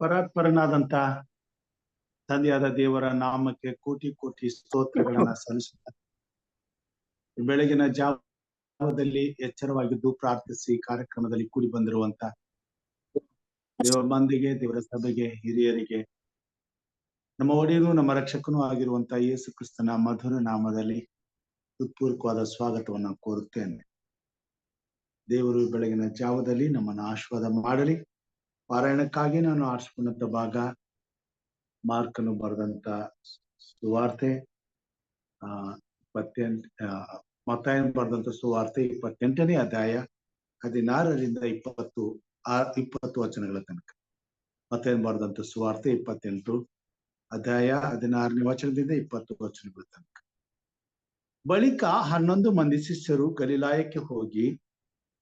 ಪರಾತ್ಪರನಾದಂತ ತಂದೆಯಾದ ದೇವರ ನಾಮಕ್ಕೆ ಕೋಟಿ ಕೋಟಿ ಸ್ತೋತ್ರಗಳನ್ನ ಸಲ್ಲಿಸುತ್ತಾರೆ. ಬೆಳಗಿನ ಜಾವದಲ್ಲಿ ಎಚ್ಚರವಾಗಿದ್ದು ಪ್ರಾರ್ಥಿಸಿ ಕಾರ್ಯಕ್ರಮದಲ್ಲಿ ಕೂಡಿ ಬಂದಿರುವಂತ ದೇವರ ಮಂದಿಗೆ, ದೇವರ ಸಭೆಗೆ, ಹಿರಿಯರಿಗೆ, ನಮ್ಮ ಒಡೆಯನು ನಮ್ಮ ರಕ್ಷಕನೂ ಆಗಿರುವಂತ ಯೇಸು ಕ್ರಿಸ್ತನ ಮಧುರ ನಾಮದಲ್ಲಿ ಹೃತ್ಪೂರ್ವಕವಾದ ಸ್ವಾಗತವನ್ನ ಕೋರುತ್ತೇನೆ. ದೇವರು ಬೆಳಗಿನ ಜಾವದಲ್ಲಿ ನಮ್ಮನ್ನು ಆಶೀರ್ವಾದ ಮಾಡಲಿ. ಪಾರಾಯಣಕ್ಕಾಗಿ ನಾನು ಆರಿಸಿಕೊಂಡಂತ ಭಾಗ ಮಾರ್ಕನು ಬರೆದಂತ ಸುವಾರ್ತೆ 28 ಬರೆದಂತ ಸುವಾರ್ತೆ 28ನೇ ಅಧ್ಯಾಯ 16ರಿಂದ 20 ವಚನಗಳ ತನಕ. ಮತ್ತಾಯನು ಬರೆದಂತ ಸುವಾರ್ತೆ 28 ಅಧ್ಯಾಯ 16ನೇ ವಚನದಿಂದ 20 ವಚನಗಳ ತನಕ. ಬಳಿಕ 11 ಮಂದಿ ಶಿಷ್ಯರು ಗಲಿಲಾಯಕ್ಕೆ ಹೋಗಿ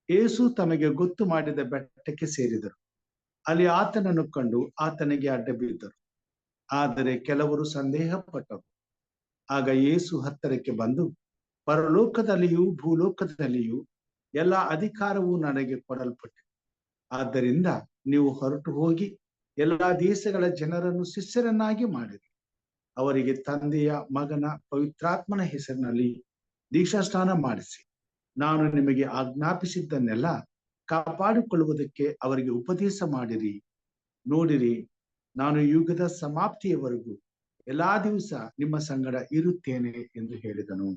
ಯೇಸು ತಮಗೆ ಗೊತ್ತು ಮಾಡಿದ ಬೆಟ್ಟಕ್ಕೆ ಸೇರಿದರು. ಅಲ್ಲಿ ಆತನನ್ನು ಕಂಡು ಆತನಿಗೆ ಅಡ್ಡ ಬಿದ್ದರು. ಆದರೆ ಕೆಲವರು ಸಂದೇಹ ಪಟ್ಟರು. ಆಗ ಯೇಸು ಹತ್ತಿರಕ್ಕೆ ಬಂದು, ಪರಲೋಕದಲ್ಲಿಯೂ ಭೂಲೋಕದಲ್ಲಿಯೂ ಎಲ್ಲ ಅಧಿಕಾರವೂ ನನಗೆ ಕೊಡಲ್ಪಟ್ಟಿದೆ. ಆದ್ದರಿಂದ ನೀವು ಹೊರಟು ಹೋಗಿ ಎಲ್ಲಾ ದೇಶಗಳ ಜನರನ್ನು ಶಿಷ್ಯರನ್ನಾಗಿ ಮಾಡಿರಿ. ಅವರಿಗೆ ತಂದೆಯ, ಮಗನ, ಪವಿತ್ರಾತ್ಮನ ಹೆಸರಿನಲ್ಲಿ ದೀಕ್ಷಾಸ್ನಾನ ಮಾಡಿಸಿ, ನಾನು ನಿಮಗೆ ಆಜ್ಞಾಪಿಸಿದ್ದನ್ನೆಲ್ಲ ಕಾಪಾಡಿಕೊಳ್ಳುವುದಕ್ಕೆ ಅವರಿಗೆ ಉಪದೇಶ ಮಾಡಿರಿ. ನೋಡಿರಿ, ನಾನು ಯುಗದ ಸಮಾಪ್ತಿಯವರೆಗೂ ಎಲ್ಲಾ ದಿವಸ ನಿಮ್ಮ ಸಂಗಡ ಇರುತ್ತೇನೆ ಎಂದು ಹೇಳಿದನು.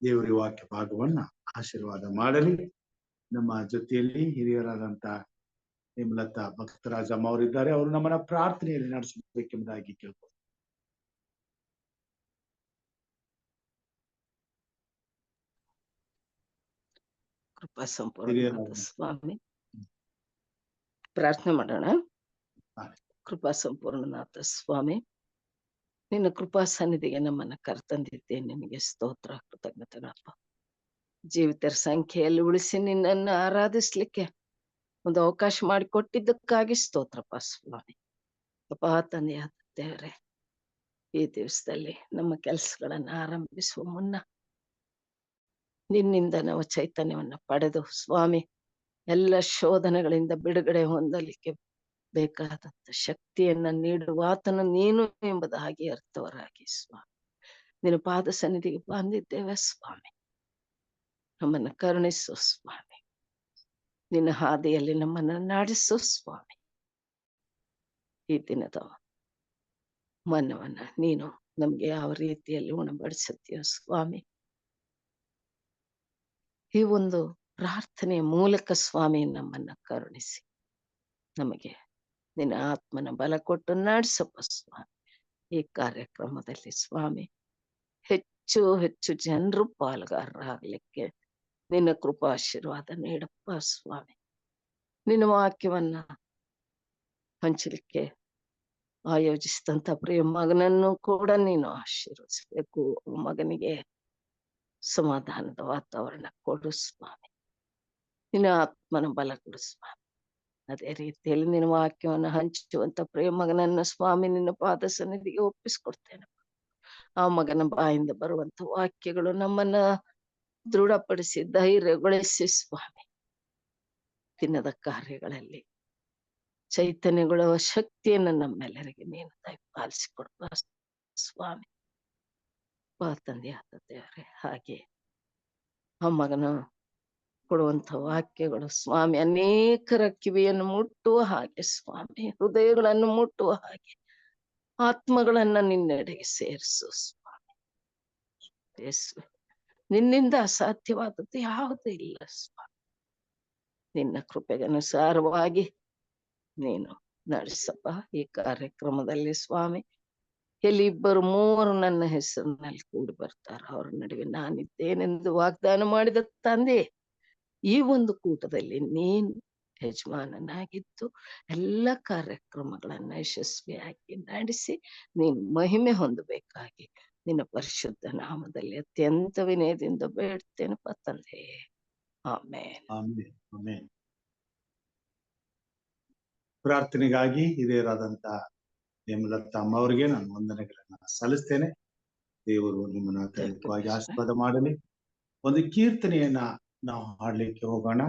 ದೇವರ ವಾಕ್ಯ ಭಾಗವನ್ನ ಆಶೀರ್ವಾದ ಮಾಡಲಿ. ನಮ್ಮ ಜೊತೆಯಲ್ಲಿ ಹಿರಿಯರಾದಂತ ಹೇಮಲತಾ ಭಕ್ತರಾಜಮ್ಮ ಅವರಿದ್ದಾರೆ. ಅವರು ನಮ್ಮನ್ನ ಪ್ರಾರ್ಥನೆಯಲ್ಲಿ ನಡೆಸಬೇಕೆಂಬುದಾಗಿ ಕೇಳ್ಬೋದು. ಕೃಪಾ ಸಂಪೂರ್ಣ ಸ್ವಾಮಿ, ಪ್ರಾರ್ಥನೆ ಮಾಡೋಣ. ಕೃಪಾ ಸಂಪೂರ್ಣನಾಥ ಸ್ವಾಮಿ, ನಿನ್ನ ಕೃಪಾ ಸನ್ನಿಧಿಗೆ ನಮ್ಮನ್ನ ಕರೆತಂದಿದ್ದೆ. ನಿನಗೆ ಸ್ತೋತ್ರ, ಕೃತಜ್ಞತೆಗಳಪ್ಪ. ಜೀವಿತರ ಸಂಖ್ಯೆಯಲ್ಲಿ ಉಳಿಸಿ ನಿನ್ನನ್ನು ಆರಾಧಿಸ್ಲಿಕ್ಕೆ ಒಂದು ಅವಕಾಶ ಮಾಡಿಕೊಟ್ಟಿದ್ದಕ್ಕಾಗಿ ಸ್ತೋತ್ರಪ್ಪ ಸ್ವಾಮಿ. ಅಪ್ಪ ತಂದೆಯಾದ ದೇವರೇ, ಈ ದಿವಸದಲ್ಲಿ ನಮ್ಮ ಕೆಲಸಗಳನ್ನ ಆರಂಭಿಸುವ ಮುನ್ನ ನಿನ್ನಿಂದ ನಾವು ಚೈತನ್ಯವನ್ನ ಪಡೆದು ಸ್ವಾಮಿ ಎಲ್ಲ ಶೋಧನೆಗಳಿಂದ ಬಿಡುಗಡೆ ಹೊಂದಲಿಕ್ಕೆ ಬೇಕಾದಂತ ಶಕ್ತಿಯನ್ನ ನೀಡುವ ಆತನು ನೀನು ಎಂಬುದಾಗಿ ಅರ್ಥವರಾಗಿ ಸ್ವಾಮಿ ನಿನ್ನ ಪಾದ ಸನ್ನಿಧಿಗೆ ಬಂದಿದ್ದೇವೆ ಸ್ವಾಮಿ. ನಮ್ಮನ್ನ ಕರುಣಿಸು ಸ್ವಾಮಿ, ನಿನ್ನ ಹಾದಿಯಲ್ಲಿ ನಮ್ಮನ್ನ ನಡೆಸು ಸ್ವಾಮಿ. ಈ ದಿನದ ಮನ್ನವನ್ನ ನೀನು ನಮ್ಗೆ ಯಾವ ರೀತಿಯಲ್ಲಿ ಉಣಬಡಿಸುತ್ತೀಯೋ ಸ್ವಾಮಿ, ಈ ಒಂದು ಪ್ರಾರ್ಥನೆಯ ಮೂಲಕ ಸ್ವಾಮಿ ನಮ್ಮನ್ನ ಕರುಣಿಸಿ ನಮಗೆ ನಿನ್ನ ಆತ್ಮನ ಬಲ ಕೊಟ್ಟು ನಡೆಸಪ್ಪ ಸ್ವಾಮಿ. ಈ ಕಾರ್ಯಕ್ರಮದಲ್ಲಿ ಸ್ವಾಮಿ ಹೆಚ್ಚು ಹೆಚ್ಚು ಜನರು ಪಾಲ್ಗಾರರಾಗ್ಲಿಕ್ಕೆ ನಿನ್ನ ಕೃಪಾಶೀರ್ವಾದ ನೀಡಪ್ಪ ಸ್ವಾಮಿ. ನಿನ್ನ ವಾಕ್ಯವನ್ನ ಹಂಚಲಿಕ್ಕೆ ಆಯೋಜಿಸಿದಂತ ಪ್ರಿಯ ಮಗನನ್ನು ಕೂಡ ನೀನು ಆಶೀರ್ವದಿಸಬೇಕು. ಮಗನಿಗೆ ಸಮಾಧಾನದ ವಾತಾವರಣ ಕೊಡು ಸ್ವಾಮಿ, ನಿನ್ನ ಆತ್ಮನ ಬಲ ಕೊಡು ಸ್ವಾಮಿ. ಅದೇ ರೀತಿಯಲ್ಲಿ ನಿನ್ನ ವಾಕ್ಯವನ್ನು ಹಂಚುವಂತ ಪ್ರಿಯ ಮಗನನ್ನ ಸ್ವಾಮಿ ನಿನ್ನ ಪಾದ ಸನ್ನಿಧಿಗೆ ಒಪ್ಪಿಸ್ಕೊಡ್ತೇನೆ. ಆ ಮಗನ ಬಾಯಿಂದ ಬರುವಂತ ವಾಕ್ಯಗಳು ನಮ್ಮನ್ನ ದೃಢಪಡಿಸಿ ಧೈರ್ಯಗೊಳಿಸಿ ಸ್ವಾಮಿ, ದಿನದ ಕಾರ್ಯಗಳಲ್ಲಿ ಚೈತನ್ಯಗೊಳ್ಳುವ ಶಕ್ತಿಯನ್ನು ನಮ್ಮೆಲ್ಲರಿಗೆ ನೀನು ದಯಪಾಲಿಸಿಕೊಡುವ ಸ್ವಾಮಿ. ತಂದೆಯಾದ ದೇವರೇ, ಹಾಗೆ ಆ ಮಗನ ಕೊಡುವಂತ ವಾಕ್ಯಗಳು ಸ್ವಾಮಿ ಅನೇಕರ ಕಿವಿಯನ್ನು ಮುಟ್ಟುವ ಹಾಗೆ ಸ್ವಾಮಿ, ಹೃದಯಗಳನ್ನು ಮುಟ್ಟುವ ಹಾಗೆ, ಆತ್ಮಗಳನ್ನ ನಿನ್ನೆಡೆಗೆ ಸೇರಿಸು ಸ್ವಾಮಿ. ನಿನ್ನಿಂದ ಅಸಾಧ್ಯವಾದದ್ದು ಯಾವುದೂ ಇಲ್ಲ ಸ್ವಾಮಿ. ನಿನ್ನ ಕೃಪೆಗನುಸಾರವಾಗಿ ನೀನು ನಡೆಸಪ್ಪ ಈ ಕಾರ್ಯಕ್ರಮದಲ್ಲಿ ಸ್ವಾಮಿ. ಎಲ್ಲಿ 2-3 ನನ್ನ ಹೆಸರಿನಲ್ಲಿ ಕೂಡಿ ಬರ್ತಾರ, ಅವ್ರ ನಡುವೆ ನಾನಿದ್ದೇನೆಂದು ವಾಗ್ದಾನ ಮಾಡಿದ ತಂದೆ, ಈ ಒಂದು ಕೂಟದಲ್ಲಿ ನೀನು ಯಜಮಾನನಾಗಿದ್ದು ಎಲ್ಲ ಕಾರ್ಯಕ್ರಮಗಳನ್ನ ಯಶಸ್ವಿಯಾಗಿ ನಡೆಸಿ ನೀನು ಮಹಿಮೆ ಹೊಂದಬೇಕಾಗಿ ನಿನ್ನ ಪರಿಶುದ್ಧ ನಾಮದಲ್ಲಿ ಅತ್ಯಂತ ವಿನಯದಿಂದ ಬೇಡ್ತೇನಪ್ಪ ತಂದೆ. ಆಮೇನ್. ಪ್ರಾರ್ಥನೆಗಾಗಿ ಹಿರಿಯರಾದಂತ ಹೇಮಲತಾ ಅಮ್ಮ ಅವರಿಗೆ ನಾನು ವಂದನೆಗಳನ್ನ ಸಲ್ಲಿಸ್ತೇನೆ. ದೇವರು ನಿಮ್ಮನ್ನ ಅತ್ಯಂತವಾಗಿ ಆಶೀರ್ವಾದ ಮಾಡಲಿ. ಒಂದು ಕೀರ್ತನೆಯನ್ನ ನಾವು ಹಾಡ್ಲಿಕ್ಕೆ ಹೋಗೋಣ.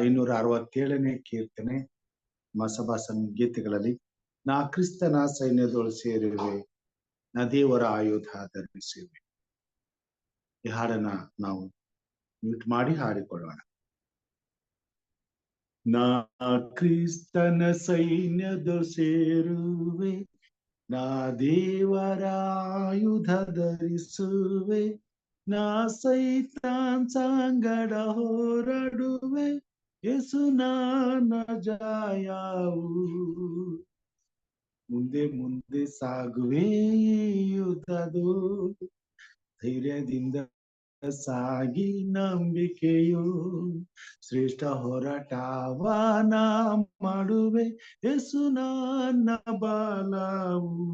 267ನೇ ಕೀರ್ತನೆ. ಸಭಾ ಸಂಗೀತಗಳಲ್ಲಿ ನಾ ಕ್ರಿಸ್ತನ ಸೈನ್ಯದೊಳು ಸೇರಿವೆ, ನಾ ದೇವರ ಆಯುಧ ಧರಿಸಿವೆ. ಈ ಹಾಡನ್ನ ನಾವು ಮ್ಯೂಟ್ ಮಾಡಿ ಹಾಡಿಕೊಳ್ಳೋಣ. ನಾ ಕ್ರಿಸ್ತನ ಸೈನ್ಯದೊಳು ಸೇರುವೆ, ನಾ ದೇವರ ಆಯುಧ ಧರಿಸುವೆ, ನಾ ಸೈತಾನ್ ಸಂಗಡ ಹೋರಾಡುವೆ, ಯೇಸು ನನ್ನ ಜಯವು. ಮುಂದೆ ಮುಂದೆ ಸಾಗುವೆ ಯುದ್ಧದು, ಧೈರ್ಯದಿಂದ ಸಾಗಿ ನಂಬಿಕೆಯು, ಶ್ರೇಷ್ಠ ಹೋರಾಟವನ ಮಾಡುವೆ, ಯೇಸು ನನ್ನ ಬಲವು.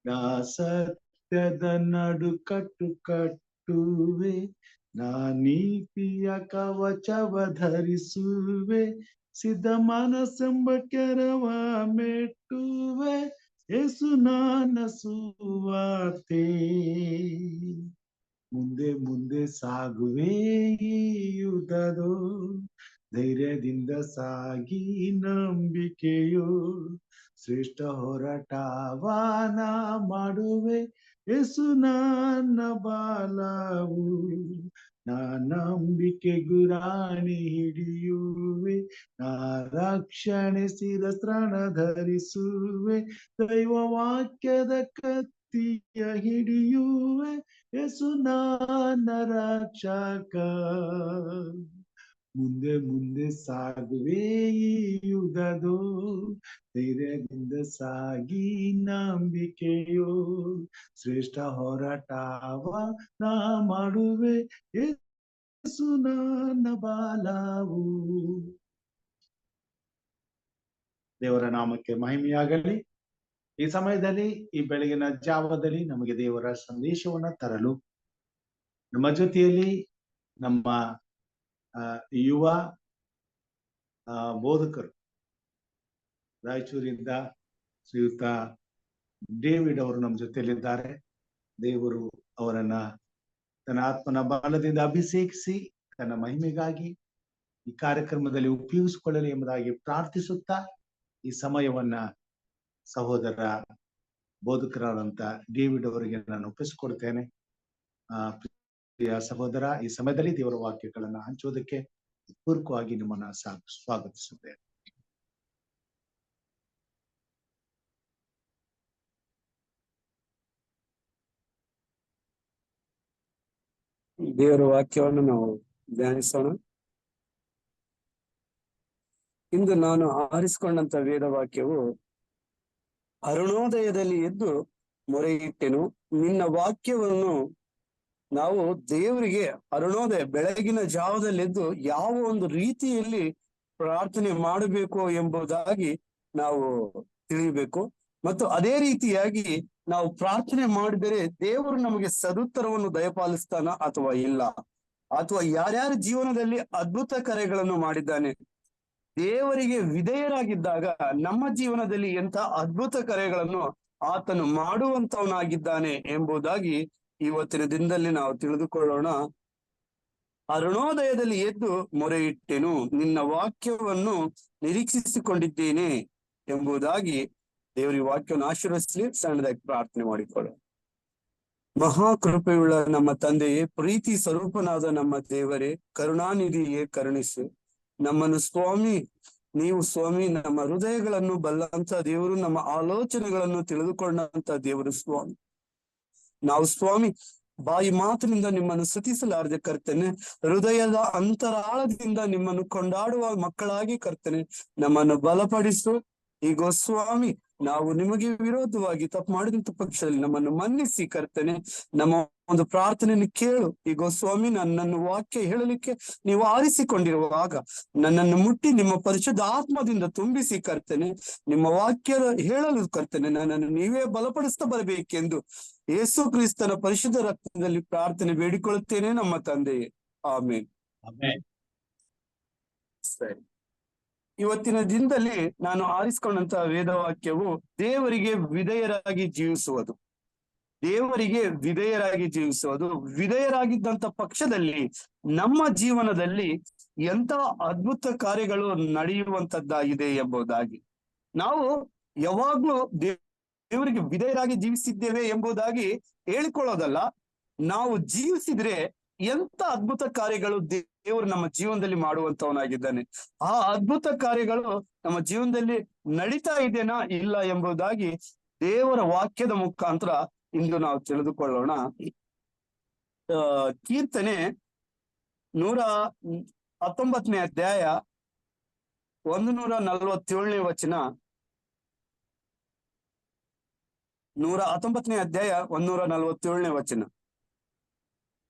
ನಾ ಸತ್ಯದ ನಡು ಕಟ್ಟುವೆ, ನಾ ನೀತಿಯ ಕವಚವ ಧರಿಸುವೆ, ಸಿದ್ಧ ಮನಸ್ಸೆಂಬ ಕೆರವ ಮೆಟ್ಟುವೆ, ಯೇಸು ನನ್ನ ಸುವಾರ್ತೆ. ಮುಂದೆ ಮುಂದೆ ಸಾಗುವೆ ಯುದ್ಧದೋ, ಧೈರ್ಯದಿಂದ ಸಾಗಿ ನಂಬಿಕೆಯೋ, ಶ್ರೇಷ್ಠ ಹೋರಾಟವನ ಮಾಡುವೆ, ಯೇಸು ನನ್ನ ಬಲವು. ನಾ ನಂಬಿಕೆ ಗುರಾಣಿ ಹಿಡಿಯುವೆ, ನಾ ರಕ್ಷಣೆ ಶಿರಸ್ತ್ರಾಣ ಧರಿಸುವೆ, ದೈವ ವಾಕ್ಯದ ಕತ್ತಿಯ ಹಿಡಿಯುವೆ, ಯೇಸು ನನ್ನ ರಕ್ಷಕ. ಮುಂದೆ ಮುಂದೆ ಸಾಗುವೆ ಈ ಯುಗದೋ, ಧೈರ್ಯದಿಂದ ಸಾಗಿ ನಂಬಿಕೆಯೋ, ಶ್ರೇಷ್ಠ ಹೋರಾಟವ ನಾ ಮಾಡುವೆ, ಯೇಸು ನನ್ನ ಬಲವು. ದೇವರ ನಾಮಕ್ಕೆ ಮಹಿಮೆಯಾಗಲಿ. ಈ ಸಮಯದಲ್ಲಿ, ಈ ಬೆಳಗಿನ ಜಾವದಲ್ಲಿ ನಮಗೆ ದೇವರ ಸಂದೇಶವನ್ನ ತರಲು ನಮ್ಮ ಜೊತೆಯಲ್ಲಿ ನಮ್ಮ ಯುವ ಬೋಧಕರು ರಾಯಚೂರಿಂದ ಶ್ರೀಯುತ ಡೇವಿಡ್ ಅವರು ನಮ್ಮ ಜೊತೆಯಲ್ಲಿದ್ದಾರೆ. ದೇವರು ಅವರನ್ನ ತನ್ನ ಆತ್ಮನ ಬಲದಿಂದ ಅಭಿಷೇಕಿಸಿ ತನ್ನ ಮಹಿಮೆಗಾಗಿ ಈ ಕಾರ್ಯಕ್ರಮದಲ್ಲಿ ಉಪಯೋಗಿಸಿಕೊಳ್ಳಲಿ ಎಂಬುದಾಗಿ ಪ್ರಾರ್ಥಿಸುತ್ತಾ ಈ ಸಮಯವನ್ನ ಸಹೋದರ ಬೋಧಕರಾದಂತ ಡೇವಿಡ್ ಅವರಿಗೆ ನಾನು ಒಪ್ಪಿಸಿಕೊಡ್ತೇನೆ. ಪ್ರಿಯ ಸಹೋದರ, ಈ ಸಮಯದಲ್ಲಿ ದೇವರ ವಾಕ್ಯಗಳನ್ನ ಹಂಚುವುದಕ್ಕೆ ಪೂರ್ವಕವಾಗಿ ನಿಮ್ಮನ್ನ ಸ್ವಾಗತಿಸುತ್ತೇನೆ. ದೇವರ ವಾಕ್ಯವನ್ನು ನಾವು ಧ್ಯಾನಿಸೋಣ. ಇಂದು ನಾನು ಆರಿಸಿಕೊಂಡಂತ ವೇದ ವಾಕ್ಯವು, ಅರುಣೋದಯದಲ್ಲಿ ಎದ್ದು ಮೊರೆಯಿಟ್ಟೆನು, ನಿನ್ನ ವಾಕ್ಯವನ್ನು ನಾವು ದೇವರಿಗೆ ಅರುಣೋದಯ ಬೆಳಗಿನ ಜಾವದಲ್ಲೆದ್ದು ಯಾವ ಒಂದು ರೀತಿಯಲ್ಲಿ ಪ್ರಾರ್ಥನೆ ಮಾಡಬೇಕು ಎಂಬುದಾಗಿ ನಾವು ತಿಳಿಯಬೇಕು. ಮತ್ತು ಅದೇ ರೀತಿಯಾಗಿ ನಾವು ಪ್ರಾರ್ಥನೆ ಮಾಡಿದರೆ ದೇವರು ನಮಗೆ ಸದುತ್ತರವನ್ನು ದಯಪಾಲಿಸ್ತಾನ ಅಥವಾ ಇಲ್ಲ, ಅಥವಾ ಯಾರ್ಯಾರ ಜೀವನದಲ್ಲಿ ಅದ್ಭುತ ಕಾರ್ಯಗಳನ್ನು ಮಾಡಿದ್ದಾನೆ, ದೇವರಿಗೆ ವಿಧೇಯರಾಗಿದ್ದಾಗ ನಮ್ಮ ಜೀವನದಲ್ಲಿ ಎಂಥ ಅದ್ಭುತ ಕಾರ್ಯಗಳನ್ನು ಆತನು ಮಾಡುವಂತವನಾಗಿದ್ದಾನೆ ಎಂಬುದಾಗಿ ಇವತ್ತಿನ ದಿನದಲ್ಲಿ ನಾವು ತಿಳಿದುಕೊಳ್ಳೋಣ. ಅರುಣೋದಯದಲ್ಲಿ ಎದ್ದು ಮೊರೆಯಿಟ್ಟೆನು, ನಿನ್ನ ವಾಕ್ಯವನ್ನು ನಿರೀಕ್ಷಿಸಿಕೊಂಡಿದ್ದೇನೆ ಎಂಬುದಾಗಿ ದೇವರ ವಾಕ್ಯವನ್ನು ಆಶೀರ್ವದಿಸಲಿ. ಸಣ್ಣದಾಗಿ ಪ್ರಾರ್ಥನೆ ಮಾಡಿಕೊಳ್ಳೋಣ. ಮಹಾಕೃಪೆಯುಳ್ಳ ನಮ್ಮ ತಂದೆಯೇ, ಪ್ರೀತಿ ಸ್ವರೂಪನಾದ ನಮ್ಮ ದೇವರೇ, ಕರುಣಾನಿಧಿಯೇ, ಕರುಣಿಸು ನಮ್ಮನ್ನು ಸ್ವಾಮಿ. ನೀವು ಸ್ವಾಮಿ ನಮ್ಮ ಹೃದಯಗಳನ್ನು ಬಲ್ಲಂತ ದೇವರು, ನಮ್ಮ ಆಲೋಚನೆಗಳನ್ನು ತಿಳಿದುಕೊಂಡಂತ ದೇವರು ಸ್ವಾಮಿ. ನಾವು ಸ್ವಾಮಿ ಬಾಯಿ ಮಾತಿನಿಂದ ನಿಮ್ಮನ್ನು ಸ್ತುತಿಸಲಾರದೆ ಕರ್ತನೆ, ಹೃದಯದ ಅಂತರಾಳದಿಂದ ನಿಮ್ಮನ್ನು ಕೊಂಡಾಡುವ ಮಕ್ಕಳಾಗಿ ಕರ್ತನೆ ನಮ್ಮನ್ನು ಬಲಪಡಿಸು. ಈಗ ಸ್ವಾಮಿ, ನಾವು ನಿಮಗೆ ವಿರೋಧವಾಗಿ ತಪ್ಪು ಮಾಡಿದಂತ ಪಕ್ಷದಲ್ಲಿ ನಮ್ಮನ್ನು ಮನ್ನಿಸಿ ಕರ್ತನೆ, ನಮ್ಮ ಒಂದು ಪ್ರಾರ್ಥನೆಯನ್ನು ಕೇಳು. ಈಗ ಸ್ವಾಮಿ, ನನ್ನನ್ನು ವಾಕ್ಯ ಹೇಳಲಿಕ್ಕೆ ನೀವು ಆರಿಸಿಕೊಂಡಿರುವಾಗ ನನ್ನನ್ನು ಮುಟ್ಟಿ ನಿಮ್ಮ ಪರಿಶುದ್ಧ ಆತ್ಮದಿಂದ ತುಂಬಿಸಿ ಕರ್ತನೆ, ನಿಮ್ಮ ವಾಕ್ಯ ಹೇಳಲು ಕರ್ತನೆ ನನ್ನನ್ನು ನೀವೇ ಬಲಪಡಿಸ್ತಾ ಬರಬೇಕೆಂದು ಯೇಸು ಕ್ರಿಸ್ತನ ಪರಿಶುದ್ಧ ರಕ್ತದಲ್ಲಿ ಪ್ರಾರ್ಥನೆ ಬೇಡಿಕೊಳ್ಳುತ್ತೇನೆ ನಮ್ಮ ತಂದೆಯೇ, ಆಮೇನ್. ಸರಿ, ಇವತ್ತಿನ ದಿನದಲ್ಲಿ ನಾನು ಆರಿಸಿಕೊಂಡಂತ ವೇದವಾಕ್ಯವು ದೇವರಿಗೆ ವಿಧೇಯರಾಗಿ ಜೀವಿಸುವುದು. ದೇವರಿಗೆ ವಿಧೇಯರಾಗಿ ಜೀವಿಸುವುದು. ವಿಧೇಯರಾಗಿದ್ದಂತ ಪಕ್ಷದಲ್ಲಿ ನಮ್ಮ ಜೀವನದಲ್ಲಿ ಎಂತ ಅದ್ಭುತ ಕಾರ್ಯಗಳು ನಡೆಯುವಂತದ್ದಾಗಿದೆ ಎಂಬುದಾಗಿ. ನಾವು ಯಾವಾಗ್ಲೂ ದೇವರಿಗೆ ವಿಧೇಯರಾಗಿ ಜೀವಿಸಿದ್ದೇವೆ ಎಂಬುದಾಗಿ ಹೇಳಿಕೊಳ್ಳೋದಲ್ಲ, ನಾವು ಜೀವಿಸಿದ್ರೆ ಎಂತ ಅದ್ಭುತ ಕಾರ್ಯಗಳು ದೇವರು ನಮ್ಮ ಜೀವನದಲ್ಲಿ ಮಾಡುವಂತವನಾಗಿದ್ದಾನೆ. ಆ ಅದ್ಭುತ ಕಾರ್ಯಗಳು ನಮ್ಮ ಜೀವನದಲ್ಲಿ ನಡೀತಾ ಇದೆನಾ ಇಲ್ಲ ಎಂಬುದಾಗಿ ದೇವರ ವಾಕ್ಯದ ಮುಖಾಂತರ ಇಂದು ನಾವು ತಿಳಿದುಕೊಳ್ಳೋಣ. ಕೀರ್ತನೆ 119ನೇ ಅಧ್ಯಾಯ 147ನೇ ವಚನ. 119ನೇ ಅಧ್ಯಾಯ 147ನೇ ವಚನ.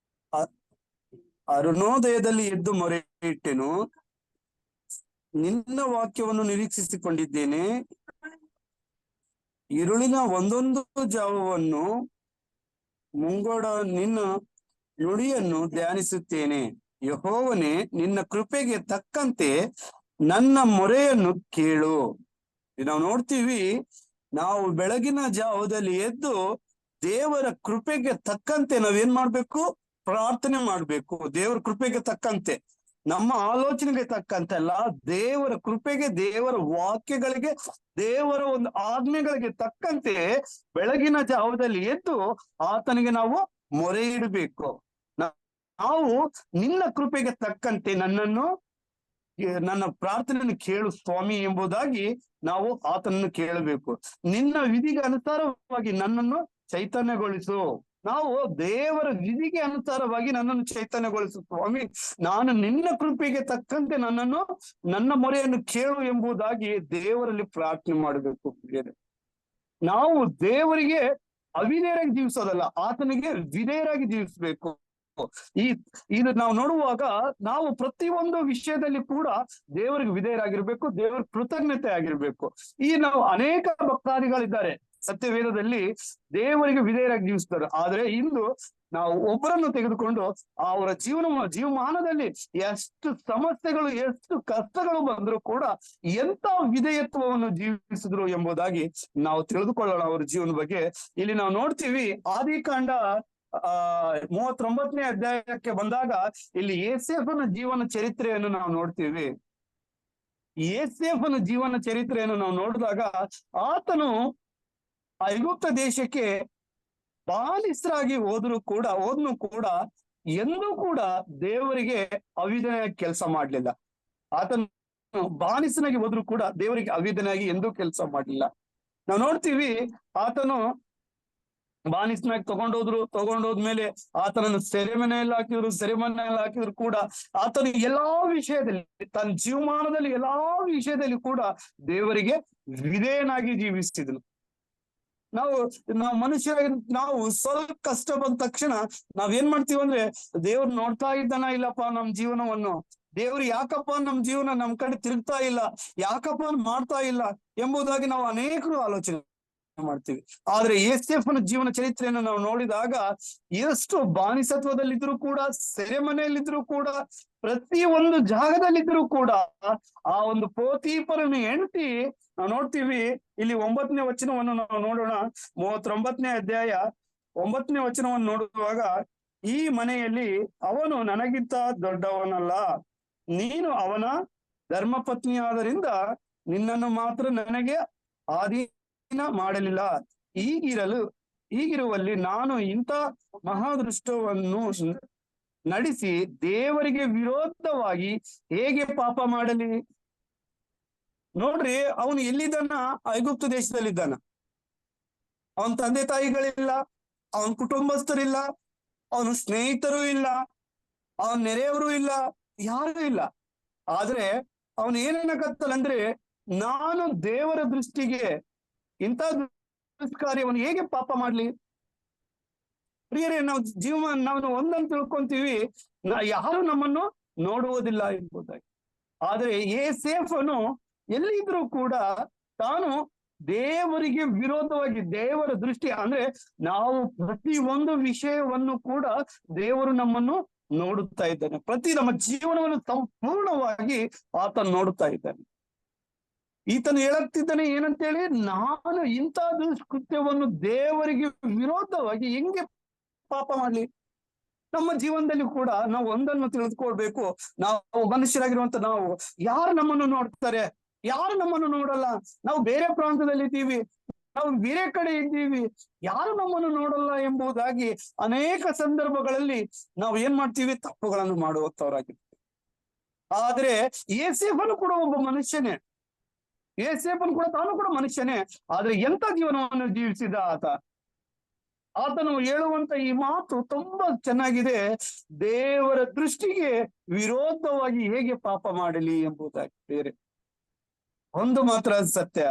ಅರುಣೋದಯದಲ್ಲಿ ಎದ್ದು ಮೊರೆ ಇಟ್ಟೆನು, ನಿನ್ನ ವಾಕ್ಯವನ್ನು ನಿರೀಕ್ಷಿಸಿಕೊಂಡಿದ್ದೇನೆ. ഇരുಳಿನ ಒಂದೊಂದು ಜಾವವನ್ನು ಮುಂಗೋಡ ನಿನ್ನ ನುಡಿಯನ್ನು ಧ್ಯಾನಿಸುತ್ತೇನೆ. ಯೆಹೋವನೇ, ನಿನ್ನ ಕೃಪೆಗೆ ತಕ್ಕಂತೆ ನನ್ನ ಮೊರೆಯನ್ನು ಕೇಳು. ನಾವು ನೋಡ್ತೀವಿ, ನಾವು ಬೆಳಗಿನ ಜಾವದಲ್ಲಿ ಎದ್ದು ದೇವರ ಕೃಪೆಗೆ ತಕ್ಕಂತೆ ನಾವೇನ್ ಮಾಡ್ಬೇಕು? ಪ್ರಾರ್ಥನೆ ಮಾಡ್ಬೇಕು. ದೇವರ ಕೃಪೆಗೆ ತಕ್ಕಂತೆ, ನಮ್ಮ ಆಲೋಚನೆಗೆ ತಕ್ಕಂತೆ ಅಲ್ಲ, ದೇವರ ಕೃಪೆಗೆ, ದೇವರ ವಾಕ್ಯಗಳಿಗೆ, ದೇವರ ಒಂದು ಆಜ್ಞೆಗಳಿಗೆ ತಕ್ಕಂತೆ ಬೆಳಗಿನ ಜಾವದಲ್ಲಿ ಎದ್ದು ಆತನಿಗೆ ನಾವು ಮೊರೆ ಇಡಬೇಕು. ನಾವು ನಿನ್ನ ಕೃಪೆಗೆ ತಕ್ಕಂತೆ ನನ್ನ ಪ್ರಾರ್ಥನೆಯನ್ನು ಕೇಳು ಸ್ವಾಮಿ ಎಂಬುದಾಗಿ ನಾವು ಆತನನ್ನು ಕೇಳಬೇಕು. ನಿನ್ನ ವಿಧಿಗೆ ಅನುಸಾರವಾಗಿ ನನ್ನನ್ನು ಚೈತನ್ಯಗೊಳಿಸು. ನಾವು ದೇವರ ವಿಧಿಗೆ ಅನುಸಾರವಾಗಿ ನನ್ನನ್ನು ಚೈತನ್ಯಗೊಳಿಸು ಸ್ವಾಮಿ, ನಾನು ನಿನ್ನ ಕೃಪೆಗೆ ತಕ್ಕಂತೆ ನನ್ನ ಮೊರೆಯನ್ನು ಕೇಳು ಎಂಬುದಾಗಿ ದೇವರಲ್ಲಿ ಪ್ರಾರ್ಥನೆ ಮಾಡಬೇಕು. ನಾವು ದೇವರಿಗೆ ಅವಿಧೇಯರಾಗಿ ಜೀವಿಸೋದಲ್ಲ, ಆತನಿಗೆ ವಿಧೇಯರಾಗಿ ಜೀವಿಸಬೇಕು. ಇದು ನಾವು ನೋಡುವಾಗ ನಾವು ಪ್ರತಿಯೊಂದು ವಿಷಯದಲ್ಲಿ ಕೂಡ ದೇವರಿಗೆ ವಿಧೇಯರಾಗಿರ್ಬೇಕು, ದೇವರ ಕೃತಜ್ಞತೆ ಆಗಿರ್ಬೇಕು. ನಾವು ಅನೇಕ ಭಕ್ತಾದಿಗಳಿದ್ದಾರೆ ಸತ್ಯವೇದದಲ್ಲಿ ದೇವರಿಗೆ ವಿಧೇಯರಾಗಿ ಜೀವಿಸ್ತಾರೆ. ಆದ್ರೆ ಇಂದು ನಾವು ಒಬ್ಬರನ್ನು ತೆಗೆದುಕೊಂಡು ಅವರ ಜೀವಮಾನದಲ್ಲಿ ಎಷ್ಟು ಸಮಸ್ಯೆಗಳು, ಎಷ್ಟು ಕಷ್ಟಗಳು ಬಂದರೂ ಕೂಡ ಎಂತ ವಿಧೇಯತ್ವವನ್ನು ಜೀವಿಸಿದ್ರು ಎಂಬುದಾಗಿ ನಾವು ತಿಳಿದುಕೊಳ್ಳೋಣ ಅವರ ಜೀವನ ಬಗ್ಗೆ. ಇಲ್ಲಿ ನಾವು ನೋಡ್ತೀವಿ, ಆದಿಕಾಂಡ 39ನೇ ಅಧ್ಯಾಯಕ್ಕೆ ಬಂದಾಗ ಇಲ್ಲಿ ಯೋಸೇಫನ ಜೀವನ ಚರಿತ್ರೆಯನ್ನು ನಾವು ನೋಡ್ತೀವಿ. ಯೋಸೇಫನ ಜೀವನ ಚರಿತ್ರೆಯನ್ನು ನಾವು ನೋಡಿದಾಗ ಆತನು ಐಗುಪ್ತ ದೇಶಕ್ಕೆ ಬಾಲಿಸರಾಗಿ ಹೋದ್ನು ಕೂಡ ಎಂದೂ ಕೂಡ ದೇವರಿಗೆ ಅವಿಧೇಯನಾಗಿ ಕೆಲಸ ಮಾಡ್ಲಿಲ್ಲ. ಆತನು ಬಾಲಿಸನಾಗಿ ಹೋದ್ರು ಕೂಡ ದೇವರಿಗೆ ಅವಿಧೇಯನಾಗಿ ಎಂದೂ ಕೆಲಸ ಮಾಡ್ಲಿಲ್ಲ. ನಾವು ನೋಡ್ತೀವಿ, ಆತನು ಬಾನಿಸ್ನಾಗ ತಗೊಂಡೋದ್ಮೇಲೆ ಆತನನ್ನು ಸೆರೆಮನೆಯಲ್ಲಿ ಹಾಕಿದ್ರು ಕೂಡ ಆತನು ಎಲ್ಲಾ ವಿಷಯದಲ್ಲಿ, ತನ್ನ ಜೀವಮಾನದಲ್ಲಿ ಎಲ್ಲಾ ವಿಷಯದಲ್ಲಿ ಕೂಡ ದೇವರಿಗೆ ವಿಧೇಯನಾಗಿ ಜೀವಿಸ್ತಿದ್ರು. ನಾವು ಮನುಷ್ಯರಾಗಿ ನಾವು ಸ್ವಲ್ಪ ಕಷ್ಟ ಬಂದ ತಕ್ಷಣ ನಾವೇನ್ ಮಾಡ್ತೀವಿ ಅಂದ್ರೆ, ದೇವ್ರು ನೋಡ್ತಾ ಇದ್ದಾನ ಇಲ್ಲಪ್ಪ ನಮ್ ಜೀವನವನ್ನು, ದೇವ್ರು ಯಾಕಪ್ಪ ನಮ್ ಜೀವನ ನಮ್ ಕಡೆ ತಿರುಗ್ತಾ ಇಲ್ಲ, ಯಾಕಪ್ಪ ಮಾಡ್ತಾ ಇಲ್ಲ ಎಂಬುದಾಗಿ ನಾವು ಅನೇಕರು ಆಲೋಚನೆ ಮಾಡ್ತೀವಿ. ಆದ್ರೆ ಯೋಸೇಫನ ಜೀವನ ಚರಿತ್ರೆಯನ್ನು ನಾವು ನೋಡಿದಾಗ ಎಷ್ಟು ಬಾನಿಸತ್ವದಲ್ಲಿದ್ರು ಕೂಡ, ಸೆರೆಮನೆಯಲ್ಲಿದ್ರು ಕೂಡ, ಪ್ರತಿ ಒಂದು ಜಾಗದಲ್ಲಿದ್ರು ಕೂಡ ಆ ಒಂದು ಪೋತೀಫರನ ಹೆಂಡತಿ ನಾವು ನೋಡ್ತೀವಿ. ಇಲ್ಲಿ 9ನೇ ವಚನವನ್ನು ನಾವು ನೋಡೋಣ. 39ನೇ ಅಧ್ಯಾಯ 9ನೇ ವಚನವನ್ನು ನೋಡುವಾಗ, ಈ ಮನೆಯಲ್ಲಿ ಅವನು ನನಗಿಂತ ದೊಡ್ಡವನಲ್ಲ, ನೀನು ಅವನ ಧರ್ಮಪತ್ನಿಯಾದ್ದರಿಂದ ನಿನ್ನನ್ನು ಮಾತ್ರ ನನಗೆ ಮಾಡಲಿಲ್ಲ. ಹೀಗಿರುವಲ್ಲಿ ನಾನು ಇಂಥ ಮಹಾದೃಷ್ಟವನ್ನು ನಡೆಸಿ ದೇವರಿಗೆ ವಿರೋಧವಾಗಿ ಹೇಗೆ ಪಾಪ ಮಾಡಲಿ? ನೋಡ್ರಿ, ಅವನು ಎಲ್ಲಿದ್ದಾನ? ಐಗುಪ್ತ ದೇಶದಲ್ಲಿದ್ದಾನ. ಅವನ ತಂದೆ ತಾಯಿಗಳಿಲ್ಲ, ಅವನ ಕುಟುಂಬಸ್ಥರಿಲ್ಲ, ಅವನ ಸ್ನೇಹಿತರು ಇಲ್ಲ, ಅವನ ನೆರೆಯವರು ಇಲ್ಲ, ಯಾರು ಇಲ್ಲ. ಆದ್ರೆ ಅವನು ಏನೇನಕತ್ತಲ್ಲಂದ್ರೆ, ನಾನು ದೇವರ ದೃಷ್ಟಿಗೆ ಇಂಥ ಕಾರ್ಯವನ್ನು ಹೇಗೆ ಪಾಪ ಮಾಡ್ಲಿ? ಪ್ರಿಯರೇ, ನಾವು ಒಂದನ್ನು ತಿಳ್ಕೊಂತೀವಿ, ಯಾರು ನಮ್ಮನ್ನು ನೋಡುವುದಿಲ್ಲ ಎಂಬುದಾಗಿ. ಆದ್ರೆ ಯೋಸೇಫನು ಎಲ್ಲಿದ್ರೂ ಕೂಡ ತಾನು ದೇವರಿಗೆ ವಿರೋಧವಾಗಿ, ದೇವರ ದೃಷ್ಟಿ ಅಂದ್ರೆ ನಾವು ಪ್ರತಿ ಒಂದು ವಿಷಯವನ್ನು ಕೂಡ ದೇವರು ನಮ್ಮನ್ನು ನೋಡುತ್ತಾ ಇದ್ದಾನೆ. ನಮ್ಮ ಜೀವನವನ್ನು ಸಂಪೂರ್ಣವಾಗಿ ಆತ ನೋಡುತ್ತಾ ಇದ್ದಾನೆ. ಈತನು ಹೇಳುತ್ತಿದ್ದಾನೆ ಏನಂತೇಳಿ, ನಾನು ಇಂಥ ದುಷ್ಕೃತ್ಯವನ್ನು ದೇವರಿಗೆ ವಿರೋಧವಾಗಿ ಹೆಂಗೆ ಪಾಪ ಮಾಡ್ಲಿ? ನಮ್ಮ ಜೀವನದಲ್ಲಿ ಕೂಡ ನಾವು ಒಂದನ್ನು ತಿಳಿದುಕೊಳ್ಬೇಕು. ನಾವು ಮನುಷ್ಯರಾಗಿರುವಂತ ನಾವು, ಯಾರು ನಮ್ಮನ್ನು ನೋಡ್ತಾರೆ, ಯಾರು ನಮ್ಮನ್ನು ನೋಡಲ್ಲ. ನಾವು ಬೇರೆ ಪ್ರಾಂತದಲ್ಲಿ ಇದ್ದೀವಿ, ನಾವು ಬೇರೆ ಕಡೆ ಇದ್ದೀವಿ, ಯಾರು ನಮ್ಮನ್ನು ನೋಡಲ್ಲ ಎಂಬುದಾಗಿ ಅನೇಕ ಸಂದರ್ಭಗಳಲ್ಲಿ ನಾವು ಏನ್ ಮಾಡ್ತೀವಿ, ತಪ್ಪುಗಳನ್ನು ಮಾಡುವಂತವರಾಗಿರ್ತೀವಿ. ಆದ್ರೆ ಯೋಸೇಫನು ಕೂಡ ಒಬ್ಬ ಮನುಷ್ಯನೇ, ಯೋಸೇಫನು ಕೂಡ ತಾನು ಕೂಡ ಮನುಷ್ಯನೇ. ಆದ್ರೆ ಎಂತ ಜೀವನವನ್ನು ಜೀವಿಸಿದ ಆತನು ಹೇಳುವಂತ ಈ ಮಾತು ತುಂಬಾ ಚೆನ್ನಾಗಿದೆ. ದೇವರ ದೃಷ್ಟಿಗೆ ವಿರೋಧವಾಗಿ ಹೇಗೆ ಪಾಪ ಮಾಡಲಿ ಎಂಬುದಾಗಿ. ಬೇರೆ ಒಂದು ಮಾತ್ರ ಸತ್ಯ,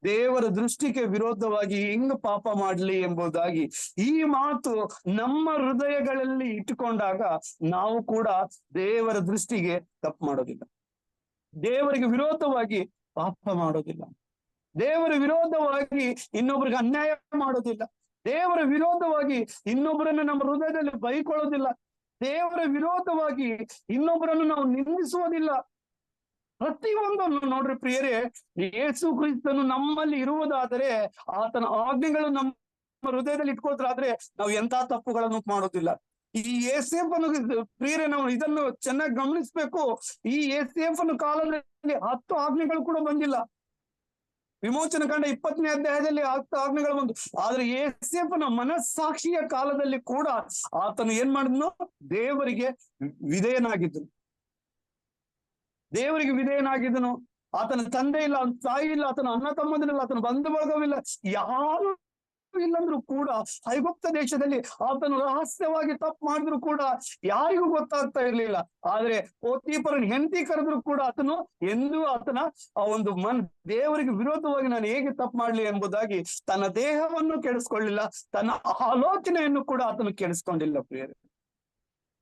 ದೇವರ ದೃಷ್ಟಿಗೆ ವಿರೋಧವಾಗಿ ಹೆಂಗ್ ಪಾಪ ಮಾಡಲಿ ಎಂಬುದಾಗಿ ಈ ಮಾತು ನಮ್ಮ ಹೃದಯಗಳಲ್ಲಿ ಇಟ್ಟುಕೊಂಡಾಗ ನಾವು ಕೂಡ ದೇವರ ದೃಷ್ಟಿಗೆ ತಪ್ಪು ಮಾಡೋದಿಲ್ಲ, ದೇವರಿಗೆ ವಿರೋಧವಾಗಿ ಪಾಪ ಮಾಡೋದಿಲ್ಲ, ದೇವರ ವಿರೋಧವಾಗಿ ಇನ್ನೊಬ್ರಿಗೆ ಅನ್ಯಾಯ ಮಾಡೋದಿಲ್ಲ, ದೇವರ ವಿರೋಧವಾಗಿ ಇನ್ನೊಬ್ಬರನ್ನು ನಮ್ಮ ಹೃದಯದಲ್ಲಿ ಬೈಕೊಳ್ಳೋದಿಲ್ಲ, ದೇವರ ವಿರೋಧವಾಗಿ ಇನ್ನೊಬ್ಬರನ್ನು ನಾವು ನಿಂದಿಸುವುದಿಲ್ಲ. ಪ್ರತಿಯೊಂದನ್ನು ನೋಡ್ರಿ ಪ್ರಿಯರೇ, ಯೇಸು ಕ್ರಿಸ್ತನು ನಮ್ಮಲ್ಲಿ ಇರುವುದಾದರೆ, ಆತನ ಆಜ್ಞೆಗಳು ನಮ್ಮ ಹೃದಯದಲ್ಲಿ ಇಟ್ಕೊಳ್ತಾದ್ರೆ ನಾವು ಎಂತ ತಪ್ಪುಗಳನ್ನು ಮಾಡೋದಿಲ್ಲ. ಈ ಯೋಸೇಫನು ಪ್ರಿಯರೇ, ನಾವು ಇದನ್ನು ಚೆನ್ನಾಗಿ ಗಮನಿಸ್ಬೇಕು. ಈ ಯೋಸೇಫನ ಕಾಲದಲ್ಲಿ 10 ಆಜ್ಞೆಗಳು ಕೂಡ ಬಂದಿಲ್ಲ. ವಿಮೋಚನ ಕಂಡ 20ನೇ ಅಧ್ಯಾಯದಲ್ಲಿ 10 ಆಜ್ಞೆಗಳು ಬಂದು, ಆದ್ರೆ ಯೋಸೇಫನ ಮನಸ್ಸಾಕ್ಷಿಯ ಕಾಲದಲ್ಲಿ ಕೂಡ ಆತನು ಏನ್ ಮಾಡಿದ್ನು, ದೇವರಿಗೆ ವಿಧೇಯನಾಗಿದ್ದನು, ದೇವರಿಗೆ ವಿಧೇಯನಾಗಿದ್ದನು. ಆತನ ತಂದೆ ಇಲ್ಲ, ತಾಯಿ ಇಲ್ಲ, ಆತನ ಅಣ್ಣ ತಮ್ಮಂದಿರಿಲ್ಲ, ಆತನ ಬಂಧು ಬಳಗವಿಲ್ಲ, ಯಾರು ಇಲ್ಲಂದ್ರೂ ಕೂಡ ಐಗುಪ್ತ ದೇಶದಲ್ಲಿ ಆತನು ರಹಸ್ಯವಾಗಿ ತಪ್ಪು ಮಾಡಿದ್ರು ಕೂಡ ಯಾರಿಗೂ ಗೊತ್ತಾಗ್ತಾ ಇರ್ಲಿಲ್ಲ. ಆದ್ರೆ ಪೋತೀಫರನ ಹೆಂಡತಿ ಕರೆದ್ರು ಕೂಡ ಆತನು ಎಂದೂ ಆತನ ಆ ಒಂದು ದೇವರಿಗೆ ವಿರೋಧವಾಗಿ ನಾನು ಹೇಗೆ ತಪ್ಪು ಮಾಡ್ಲಿ ಎಂಬುದಾಗಿ ತನ್ನ ದೇಹವನ್ನು ಕೆಡಿಸ್ಕೊಳ್ಳಿಲ್ಲ, ತನ್ನ ಆಲೋಚನೆಯನ್ನು ಕೂಡ ಆತನು ಕೆಡಿಸ್ಕೊಂಡಿಲ್ಲ. ಪ್ರಿಯರೇ,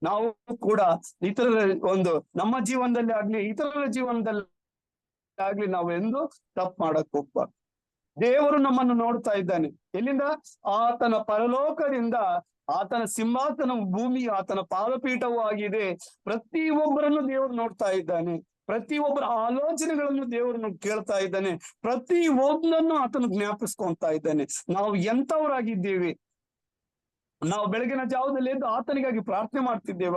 ನಾವು ಕೂಡ ಇತರರ ಒಂದು ನಮ್ಮ ಜೀವನದಲ್ಲಿ ಆಗ್ಲಿ ಇತರರ ಜೀವನದಲ್ಲಿ ಆಗ್ಲಿ ನಾವು ಎಂದು ತಪ್ಪು ಮಾಡಕ್ ಹೋಗ್ಬಾರ್ದು. ದೇವರು ನಮ್ಮನ್ನು ನೋಡ್ತಾ ಇದ್ದಾನೆ. ಎಲ್ಲಿಂದ? ಆತನ ಪರಲೋಕದಿಂದ. ಆತನ ಸಿಂಹಾಸನ ಭೂಮಿ ಆತನ ಪಾದಪೀಠವೂ ಆಗಿದೆ. ಪ್ರತಿಯೊಬ್ಬರನ್ನು ದೇವರು ನೋಡ್ತಾ ಇದ್ದಾನೆ, ಪ್ರತಿಯೊಬ್ಬರ ಆಲೋಚನೆಗಳನ್ನು ದೇವರನ್ನು ಕೇಳ್ತಾ ಇದ್ದಾನೆ, ಪ್ರತಿ ಒಂದನ್ನು ಆತನು ಜ್ಞಾಪಿಸ್ಕೊಂತಾ ಇದ್ದಾನೆ. ನಾವು ಎಂತವರಾಗಿದ್ದೇವೆ? ನಾವು ಬೆಳಗಿನ ಜಾವದಲ್ಲಿ ಎದ್ದು ಆತನಿಗಾಗಿ ಪ್ರಾರ್ಥನೆ ಮಾಡ್ತಿದ್ದೇವ?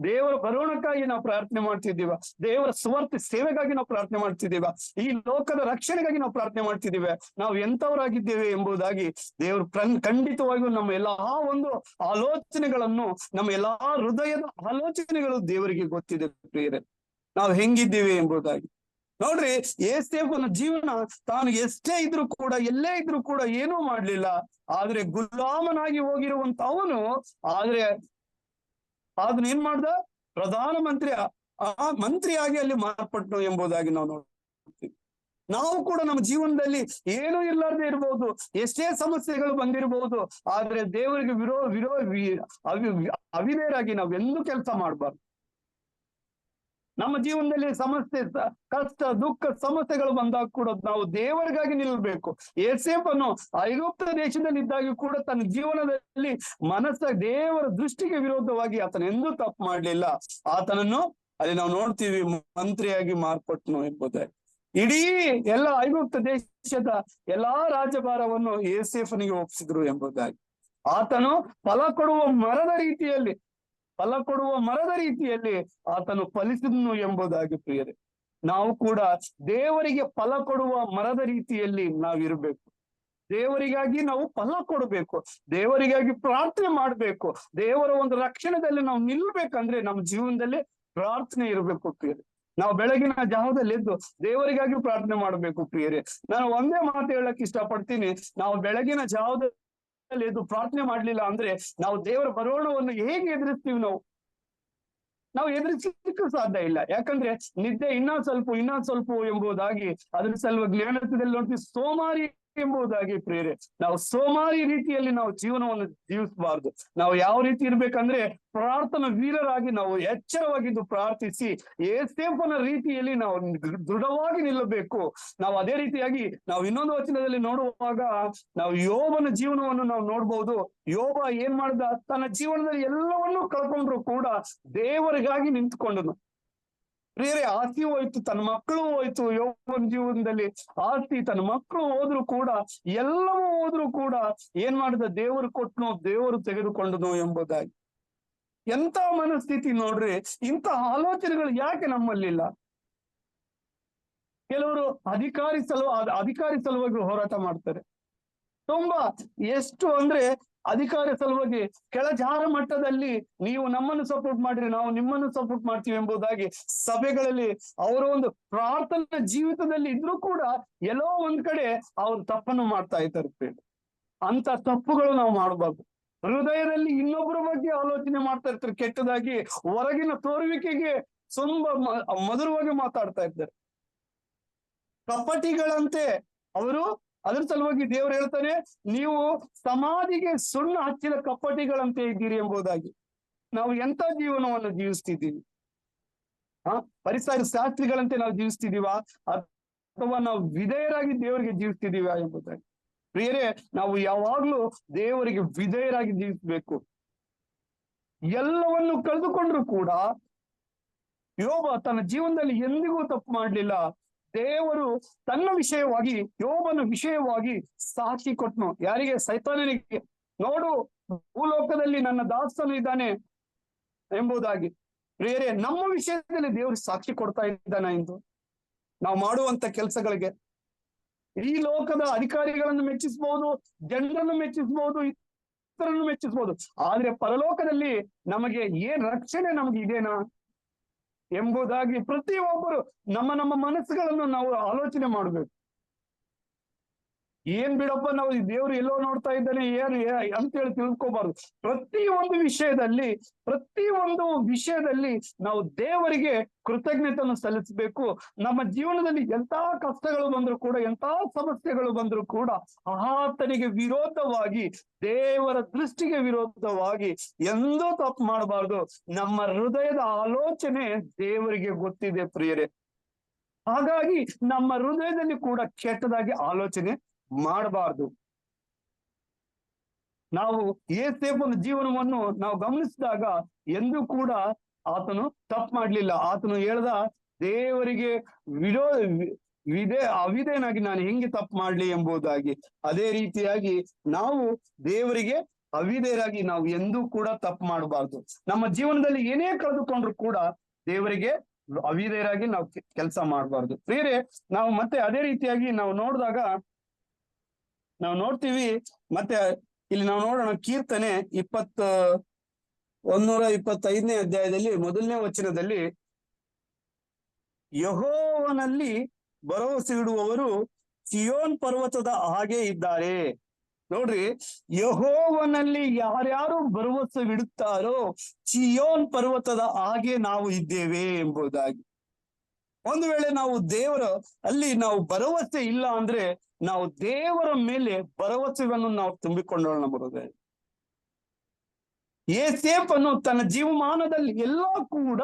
ದೇವರ ಬರೋಣಕ್ಕಾಗಿ ನಾವು ಪ್ರಾರ್ಥನೆ ಮಾಡ್ತಿದ್ದೇವ? ದೇವರ ಸುವಾರ್ತೆ ಸೇವೆಗಾಗಿ ನಾವು ಪ್ರಾರ್ಥನೆ ಮಾಡ್ತಿದ್ದೇವ? ಈ ಲೋಕದ ರಕ್ಷಣೆಗಾಗಿ ನಾವು ಪ್ರಾರ್ಥನೆ ಮಾಡ್ತಿದ್ದೇವೆ? ನಾವು ಎಂತವರಾಗಿದ್ದೇವೆ ಎಂಬುದಾಗಿ ದೇವರು ಖಂಡಿತವಾಗಿಯೂ ನಮ್ಮ ಎಲ್ಲಾ ಒಂದು ಆಲೋಚನೆಗಳನ್ನು, ನಮ್ಮ ಎಲ್ಲಾ ಹೃದಯದ ಆಲೋಚನೆಗಳು ದೇವರಿಗೆ ಗೊತ್ತಿದೆ. ಪ್ರಿಯರೇ, ನಾವು ಹೆಂಗಿದ್ದೇವೆ ಎಂಬುದಾಗಿ ನೋಡ್ರಿ. ಯೋಸೇಫನ ಜೀವನ ತಾನು ಎಷ್ಟೇ ಇದ್ರು ಕೂಡ, ಎಲ್ಲೇ ಇದ್ರು ಕೂಡ ಏನೂ ಮಾಡ್ಲಿಲ್ಲ. ಆದ್ರೆ ಗುಲಾಮನಾಗಿ ಹೋಗಿರುವಂತ ಅವನು ಅದನ್ನ ಏನ್ ಮಾಡ್ದ? ಪ್ರಧಾನ ಮಂತ್ರಿಯಾಗಿ ಅಲ್ಲಿ ಮಾರ್ಪಟ್ನು ಎಂಬುದಾಗಿ ನಾವು ನೋಡ್ತೀವಿ. ನಾವು ಕೂಡ ನಮ್ಮ ಜೀವನದಲ್ಲಿ ಏನೂ ಇರ್ಲಾರ್ದೆ ಇರ್ಬೋದು, ಎಷ್ಟೇ ಸಮಸ್ಯೆಗಳು ಬಂದಿರಬಹುದು, ಆದ್ರೆ ದೇವರಿಗೆ ಅವಿಧೇಯರಾಗಿ ನಾವೆಂದೂ ಕೆಲಸ ಮಾಡ್ಬಾರ್ದು. ನಮ್ಮ ಜೀವನದಲ್ಲಿ ಸಮಸ್ಯೆ, ಕಷ್ಟ, ದುಃಖ, ಸಮಸ್ಯೆಗಳು ಬಂದಾಗ ಕೂಡ ನಾವು ದೇವರಿಗಾಗಿ ನಿಲ್ಲಬೇಕು. ಯೋಸೇಫನು ಐಗುಪ್ತ ದೇಶದಲ್ಲಿ ಇದ್ದಾಗ ಕೂಡ ತನ್ನ ಜೀವನದಲ್ಲಿ ದೇವರ ದೃಷ್ಟಿಗೆ ವಿರೋಧವಾಗಿ ಆತನ ಎಂದೂ ತಪ್ಪು ಮಾಡ್ಲಿಲ್ಲ. ಆತನನ್ನು ಅಲ್ಲಿ ನಾವು ನೋಡ್ತೀವಿ, ಮಂತ್ರಿಯಾಗಿ ಮಾರ್ಪಟ್ನು ಎಂಬುದಾಗಿ. ಇಡೀ ಎಲ್ಲ ಐಗುಪ್ತ ದೇಶದ ಎಲ್ಲಾ ರಾಜ್ಯಭಾರವನ್ನು ಯೋಸೇಫನಿಗೆ ಒಪ್ಪಿಸಿದ್ರು ಎಂಬುದಾಗಿ. ಆತನು ಫಲ ಕೊಡುವ ಮರದ ರೀತಿಯಲ್ಲಿ ಆತನು ಫಲಿಸಿದ್ನು ಎಂಬುದಾಗಿ. ಪ್ರಿಯರೇ, ನಾವು ಕೂಡ ದೇವರಿಗೆ ಫಲ ಕೊಡುವ ಮರದ ರೀತಿಯಲ್ಲಿ ನಾವಿರ್ಬೇಕು. ದೇವರಿಗಾಗಿ ನಾವು ಫಲ ಕೊಡಬೇಕು, ದೇವರಿಗಾಗಿ ಪ್ರಾರ್ಥನೆ ಮಾಡ್ಬೇಕು. ದೇವರ ಒಂದು ರಕ್ಷಣೆದಲ್ಲಿ ನಾವು ನಿಲ್ಬೇಕಂದ್ರೆ ನಮ್ಮ ಜೀವನದಲ್ಲಿ ಪ್ರಾರ್ಥನೆ ಇರಬೇಕು. ಪ್ರಿಯರೇ, ನಾವು ಬೆಳಗಿನ ಜಾವದಲ್ಲಿ ಎದ್ದು ದೇವರಿಗಾಗಿ ಪ್ರಾರ್ಥನೆ ಮಾಡ್ಬೇಕು. ಪ್ರಿಯರೇ, ನಾನು ಒಂದೇ ಮಾತು ಹೇಳಕ್ ಇಷ್ಟಪಡ್ತೀನಿ. ನಾವು ಬೆಳಗಿನ ಜಾವದಲ್ಲಿ ಎದ್ದು ಪ್ರಾರ್ಥನೆ ಮಾಡ್ಲಿಲ್ಲ ಅಂದ್ರೆ ನಾವು ದೇವರ ಬರೋಣವನ್ನು ಹೇಗೆ ಎದುರಿಸ್ತೀವಿ? ನಾವು ಎದುರಿಸಲಿಕ್ಕೂ ಸಾಧ್ಯ ಇಲ್ಲ. ಯಾಕಂದ್ರೆ ನಿದ್ದೆ ಇನ್ನೊಂದ್ ಸ್ವಲ್ಪ ಎಂಬುದಾಗಿ ಅದ್ರ ಸಲುವ ಜ್ಞಾನದಲ್ಲಿ ನೋಡ್ತೀವಿ, ಸೋಮಾರಿ ಎಂಬುದಾಗಿ. ಪ್ರಿಯರೇ, ನಾವು ಸೋಮಾರಿ ರೀತಿಯಲ್ಲಿ ನಾವು ಜೀವನವನ್ನು ಜೀವಿಸಬಾರ್ದು. ನಾವು ಯಾವ ರೀತಿ ಇರ್ಬೇಕಂದ್ರೆ ಪ್ರಾರ್ಥನಾ ವೀರರಾಗಿ ನಾವು ಎಚ್ಚರವಾಗಿದ್ದು ಪ್ರಾರ್ಥಿಸಿ ಯೋಸೇಫನ ರೀತಿಯಲ್ಲಿ ನಾವು ದೃಢವಾಗಿ ನಿಲ್ಲಬೇಕು. ನಾವು ಅದೇ ರೀತಿಯಾಗಿ ನಾವು ಇನ್ನೊಂದು ವಚನದಲ್ಲಿ ನೋಡುವಾಗ ನಾವು ಯೋಬನ ಜೀವನವನ್ನು ನಾವು ನೋಡ್ಬಹುದು. ಯೋಬ ಏನ್ ಮಾಡ್ದ? ತನ್ನ ಜೀವನದಲ್ಲಿ ಎಲ್ಲವನ್ನೂ ಕಳ್ಕೊಂಡ್ರು ಕೂಡ ದೇವರಿಗಾಗಿ ನಿಂತ್ಕೊಂಡನು. ಪ್ರಿಯರೇ, ಆಸ್ತಿ ಹೋಯ್ತು, ತನ್ನ ಮಕ್ಕಳು ಹೋಯ್ತು. ಯೋಬನ ಜೀವನದಲ್ಲಿ ಆಸ್ತಿ, ತನ್ನ ಮಕ್ಕಳು ಹೋದ್ರು ಕೂಡ, ಎಲ್ಲವೂ ಹೋದ್ರು ಕೂಡ ಏನ್ ಮಾಡಿದ? ದೇವರು ಕೊಟ್ಟನು, ದೇವರು ತೆಗೆದುಕೊಂಡನು ಎಂಬುದಾಗಿ. ಎಂತ ಮನಸ್ಥಿತಿ ನೋಡ್ರಿ. ಇಂಥ ಆಲೋಚನೆಗಳು ಯಾಕೆ ನಮ್ಮಲ್ಲಿಲ್ಲ? ಕೆಲವರು ಅಧಿಕಾರಿ ಸಲುವಾಗಿ ಹೋರಾಟ ಮಾಡ್ತಾರೆ. ತುಂಬಾ ಎಷ್ಟು ಅಂದ್ರೆ ಅಧಿಕಾರ ಸಲುವಾಗಿ ಕೆಳಜಾರ ಮಟ್ಟದಲ್ಲಿ ನೀವು ನಮ್ಮನ್ನು ಸಪೋರ್ಟ್ ಮಾಡಿದ್ರೆ ನಾವು ನಿಮ್ಮನ್ನು ಸಪೋರ್ಟ್ ಮಾಡ್ತೀವಿ ಎಂಬುದಾಗಿ ಸಭೆಗಳಲ್ಲಿ ಅವರ ಒಂದು ಪ್ರಾರ್ಥನಾ ಜೀವಿತದಲ್ಲಿ ಇದ್ರೂ ಕೂಡ ಎಲ್ಲೋ ಒಂದ್ ಕಡೆ ಅವ್ರು ತಪ್ಪನ್ನು ಮಾಡ್ತಾ ಇರ್ತಾರೆ. ಅಂತ ತಪ್ಪುಗಳು ನಾವು ಮಾಡಬಾರ್ದು. ಹೃದಯದಲ್ಲಿ ಇನ್ನೊಬ್ಬರ ಬಗ್ಗೆ ಆಲೋಚನೆ ಮಾಡ್ತಾ ಇರ್ತಾರೆ, ಕೆಟ್ಟದಾಗಿ ಹೊರಗಿನ ತೋರುವಿಕೆಗೆ ತುಂಬಾ ಮಧುರವಾಗಿ ಮಾತಾಡ್ತಾ ಇರ್ತಾರೆ. ಕಪಟಿಗಳಂತೆ ಅವರು. ಅದ್ರ ಸಲುವಾಗಿ ದೇವರು ಹೇಳ್ತಾನೆ, ನೀವು ಸಮಾಧಿಗೆ ಸುಣ್ಣ ಹಚ್ಚಿದ ಕಪಟಿಗಳಂತೆ ಇದ್ದೀರಿ ಎಂಬುದಾಗಿ. ನಾವು ಎಂತ ಜೀವನವನ್ನು ಜೀವಿಸ್ತಿದ್ದೀವಿ? ಪರಿಸರ ಶಾಸ್ತ್ರಿಗಳಂತೆ ನಾವು ಜೀವಿಸ್ತಿದೀವ ಅಥವಾ ನಾವು ವಿಧೇಯರಾಗಿ ದೇವರಿಗೆ ಜೀವಿಸ್ತಿದೀವ ಎಂಬುದಾಗಿ. ಪ್ರಿಯರೇ, ನಾವು ಯಾವಾಗ್ಲೂ ದೇವರಿಗೆ ವಿಧೇಯರಾಗಿ ಜೀವಿಸ್ಬೇಕು. ಎಲ್ಲವನ್ನು ಕಳೆದುಕೊಂಡ್ರು ಕೂಡ ಯೋಬ ತನ್ನ ಜೀವನದಲ್ಲಿ ಎಂದಿಗೂ ತಪ್ಪು ಮಾಡ್ಲಿಲ್ಲ. ದೇವರು ತನ್ನ ವಿಷಯವಾಗಿ, ಯೋಬನ ವಿಷಯವಾಗಿ ಸಾಕ್ಷಿ ಕೊಟ್ನು. ಯಾರಿಗೆ? ಸೈತಾನನಿಗೆ. ನೋಡು, ಭೂಲೋಕದಲ್ಲಿ ನನ್ನ ದಾಸನು ಇದ್ದಾನೆ ಎಂಬುದಾಗಿ. ಪ್ರಿಯರೇ, ನಮ್ಮ ವಿಷಯದಲ್ಲಿ ದೇವರು ಸಾಕ್ಷಿ ಕೊಡ್ತಾ ಇದ್ದಾನ ಎಂದು ನಾವು ಮಾಡುವಂತ ಕೆಲಸಗಳಿಗೆ. ಈ ಲೋಕದ ಅಧಿಕಾರಿಗಳನ್ನು ಮೆಚ್ಚಿಸಬಹುದು, ಜನರನ್ನು ಮೆಚ್ಚಿಸಬಹುದು, ಇತರನ್ನು ಮೆಚ್ಚಿಸಬಹುದು, ಆದ್ರೆ ಪರಲೋಕದಲ್ಲಿ ನಮಗೆ ಏನ್ ರಕ್ಷಣೆ ನಮ್ಗೆ ಇದೇನಾ ಎಂಬುದಾಗಿ ಪ್ರತಿಯೊಬ್ಬರು ನಮ್ಮ ಮನಸ್ಸುಗಳನ್ನು ನಾವು ಆಲೋಚನೆ ಮಾಡ್ಬೇಕು. ಏನ್ ಬಿಡಪ್ಪ, ನಾವು ದೇವ್ರು ಎಲ್ಲೋ ನೋಡ್ತಾ ಇದ್ದಾನೆ ಅಂತೇಳಿ ತಿಳ್ಕೊಬಾರ್ದು. ಪ್ರತಿಯೊಂದು ವಿಷಯದಲ್ಲಿ ನಾವು ದೇವರಿಗೆ ಕೃತಜ್ಞತೆಯನ್ನು ಸಲ್ಲಿಸಬೇಕು. ನಮ್ಮ ಜೀವನದಲ್ಲಿ ಎಂತ ಕಷ್ಟಗಳು ಬಂದ್ರು ಕೂಡ, ಎಂತ ಸಮಸ್ಯೆಗಳು ಬಂದ್ರು ಕೂಡ ಆತನಿಗೆ ವಿರೋಧವಾಗಿ, ದೇವರ ದೃಷ್ಟಿಗೆ ವಿರೋಧವಾಗಿ ಎಂದೂ ತಪ್ಪು ಮಾಡಬಾರ್ದು. ನಮ್ಮ ಹೃದಯದ ಆಲೋಚನೆ ದೇವರಿಗೆ ಗೊತ್ತಿದೆ ಪ್ರಿಯರೇ. ಹಾಗಾಗಿ ನಮ್ಮ ಹೃದಯದಲ್ಲಿ ಕೂಡ ಕೆಟ್ಟದಾಗಿ ಆಲೋಚನೆ ಮಾಡಬಾರ್ದು. ನಾವು ಯೋಸೇಫನ ಜೀವನವನ್ನು ನಾವು ಗಮನಿಸಿದಾಗ ಎಂದೂ ಕೂಡ ಆತನು ತಪ್ಪು ಮಾಡ್ಲಿಲ್ಲ. ಆತನು ಹೇಳ್ದ, ದೇವರಿಗೆ ಅವಿಧೇಯನಾಗಿ ನಾನು ಹೆಂಗೆ ತಪ್ಪು ಮಾಡ್ಲಿ ಎಂಬುದಾಗಿ. ಅದೇ ರೀತಿಯಾಗಿ ನಾವು ದೇವರಿಗೆ ಅವಿಧೇಯರಾಗಿ ನಾವು ಎಂದೂ ಕೂಡ ತಪ್ಪು ಮಾಡಬಾರ್ದು. ನಮ್ಮ ಜೀವನದಲ್ಲಿ ಏನೇ ಕಳೆದುಕೊಂಡ್ರು ಕೂಡ ದೇವರಿಗೆ ಅವಿಧೇಯರಾಗಿ ನಾವು ಕೆಲಸ ಮಾಡಬಾರ್ದು. ಬೇರೆ ನಾವು ಮತ್ತೆ ಅದೇ ರೀತಿಯಾಗಿ ನಾವು ನೋಡ್ತೀವಿ. ಮತ್ತೆ ಇಲ್ಲಿ ನಾವು ನೋಡೋಣ, ಕೀರ್ತನೆ 125ನೇ ಅಧ್ಯಾಯದಲ್ಲಿ 1ನೇ ವಚನದಲ್ಲಿ, ಯೆಹೋವನಲ್ಲಿ ಭರವಸೆ ಇಡುವವರು ಚಿಯೋನ್ ಪರ್ವತದ ಹಾಗೆ ಇದ್ದಾರೆ. ನೋಡ್ರಿ, ಯೆಹೋವನಲ್ಲಿ ಯಾರ್ಯಾರು ಭರವಸೆ ಇಡುತ್ತಾರೋ ಚಿಯೋನ್ ಪರ್ವತದ ಹಾಗೆ ನಾವು ಇದ್ದೇವೆ ಎಂಬುದಾಗಿ. ಒಂದು ವೇಳೆ ನಾವು ನಾವು ಭರವಸೆ ಇಲ್ಲ ಅಂದ್ರೆ ನಾವು ದೇವರ ಮೇಲೆ ಭರವಸೆಯನ್ನು ನಾವು ತುಂಬಿಕೊಂಡೋಣ ಬರುವುದೇ. ಯೋಸೇಫನು ತನ್ನ ಜೀವಮಾನದಲ್ಲಿ ಎಲ್ಲ ಕೂಡ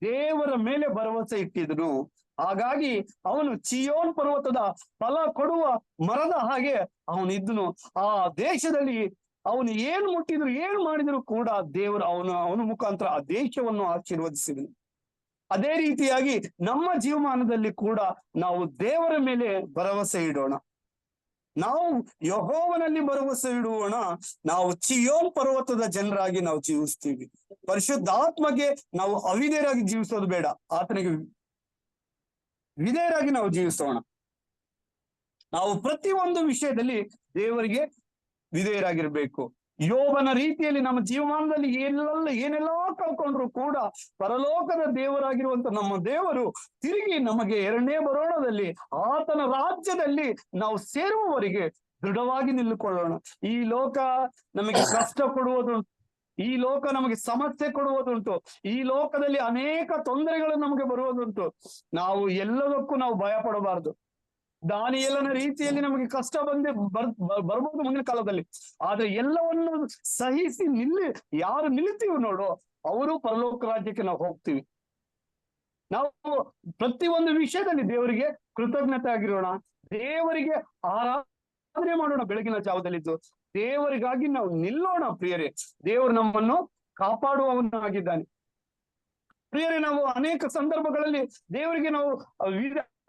ದೇವರ ಮೇಲೆ ಭರವಸೆ ಇಟ್ಟಿದನು. ಹಾಗಾಗಿ ಅವನು ಚಿಯೋನ್ ಪರ್ವತದ ಫಲ ಕೊಡುವ ಮರದ ಹಾಗೆ ಅವನಿದ್ದನು. ಆ ದೇಶದಲ್ಲಿ ಅವನು ಏನ್ ಮುಟ್ಟಿದ್ರು, ಏನ್ ಮಾಡಿದ್ರು ಕೂಡ ದೇವರು ಅವನ ಮುಖಾಂತರ ಆ ದೇಶವನ್ನು ಆಶೀರ್ವದಿಸಿದನು. ಅದೇ ರೀತಿಯಾಗಿ ನಮ್ಮ ಜೀವಮಾನದಲ್ಲಿ ಕೂಡ ನಾವು ದೇವರ ಮೇಲೆ ಭರವಸೆ ಇಡೋಣ. ನಾವು ಯೆಹೋವನಲ್ಲಿ ಭರವಸೆ ಇಡುವೋಣ. ನಾವು ಚಿಯೋನ್ ಪರ್ವತದ ಜನರಾಗಿ ನಾವು ಜೀವಿಸ್ತೀವಿ. ಪರಿಶುದ್ಧಾತ್ಮಗೆ ನಾವು ಅವಿಧೇಯರಾಗಿ ಜೀವಿಸೋದು ಬೇಡ, ಆತನಿಗೆ ವಿಧೇಯರಾಗಿ ನಾವು ಜೀವಿಸೋಣ. ನಾವು ಪ್ರತಿಯೊಂದು ವಿಷಯದಲ್ಲಿ ದೇವರಿಗೆ ವಿಧೇಯರಾಗಿರ್ಬೇಕು. ಯೋಬನ ರೀತಿಯಲ್ಲಿ ನಮ್ಮ ಜೀವಮಾನದಲ್ಲಿ ಏನೆಲ್ಲ ಕಳ್ಕೊಂಡ್ರು ಕೂಡ ಪರಲೋಕದ ದೇವರಾಗಿರುವಂತ ನಮ್ಮ ದೇವರು ತಿರುಗಿ ನಮಗೆ 2ನೇ ಬರೋಣದಲ್ಲಿ ಆತನ ರಾಜ್ಯದಲ್ಲಿ ನಾವು ಸೇರುವವರೆಗೆ ದೃಢವಾಗಿ ನಿಲ್ಲುಕೊಳ್ಳೋಣ. ಈ ಲೋಕ ನಮಗೆ ಕಷ್ಟ ಕೊಡುವುದುಂಟು, ಈ ಲೋಕ ನಮಗೆ ಸಮಸ್ಯೆ ಕೊಡುವುದುಂಟು, ಈ ಲೋಕದಲ್ಲಿ ಅನೇಕ ತೊಂದರೆಗಳು ನಮಗೆ ಬರುವುದುಂಟು. ನಾವು ಎಲ್ಲದಕ್ಕೂ ನಾವು ಭಯ ಪಡಬಾರದು. ದಾನಿಯೇಲನ ರೀತಿಯಲ್ಲಿ ನಮಗೆ ಕಷ್ಟ ಬರ್ಬೋದು ಮುಂದಿನ ಕಾಲದಲ್ಲಿ, ಆದ್ರೆ ಎಲ್ಲವನ್ನು ಸಹಿಸಿ ಯಾರು ನಿಲ್ತೀವಿ ನೋಡು, ಅವರು ಪರಲೋಕ ರಾಜ್ಯಕ್ಕೆ ನಾವು ಹೋಗ್ತೀವಿ. ನಾವು ಪ್ರತಿಯೊಂದು ವಿಷಯದಲ್ಲಿ ದೇವರಿಗೆ ಕೃತಜ್ಞತೆ ಆಗಿರೋಣ, ದೇವರಿಗೆ ಆರಾಧನೆ ಮಾಡೋಣ. ಬೆಳಗಿನ ಜಾವದಲ್ಲಿದ್ದು ದೇವರಿಗಾಗಿ ನಾವು ನಿಲ್ಲೋಣ ಪ್ರಿಯರೇ. ದೇವರು ನಮ್ಮನ್ನು ಕಾಪಾಡುವವನಾಗಿದ್ದಾನೆ ಪ್ರಿಯರೇ. ನಾವು ಅನೇಕ ಸಂದರ್ಭಗಳಲ್ಲಿ ದೇವರಿಗೆ ನಾವು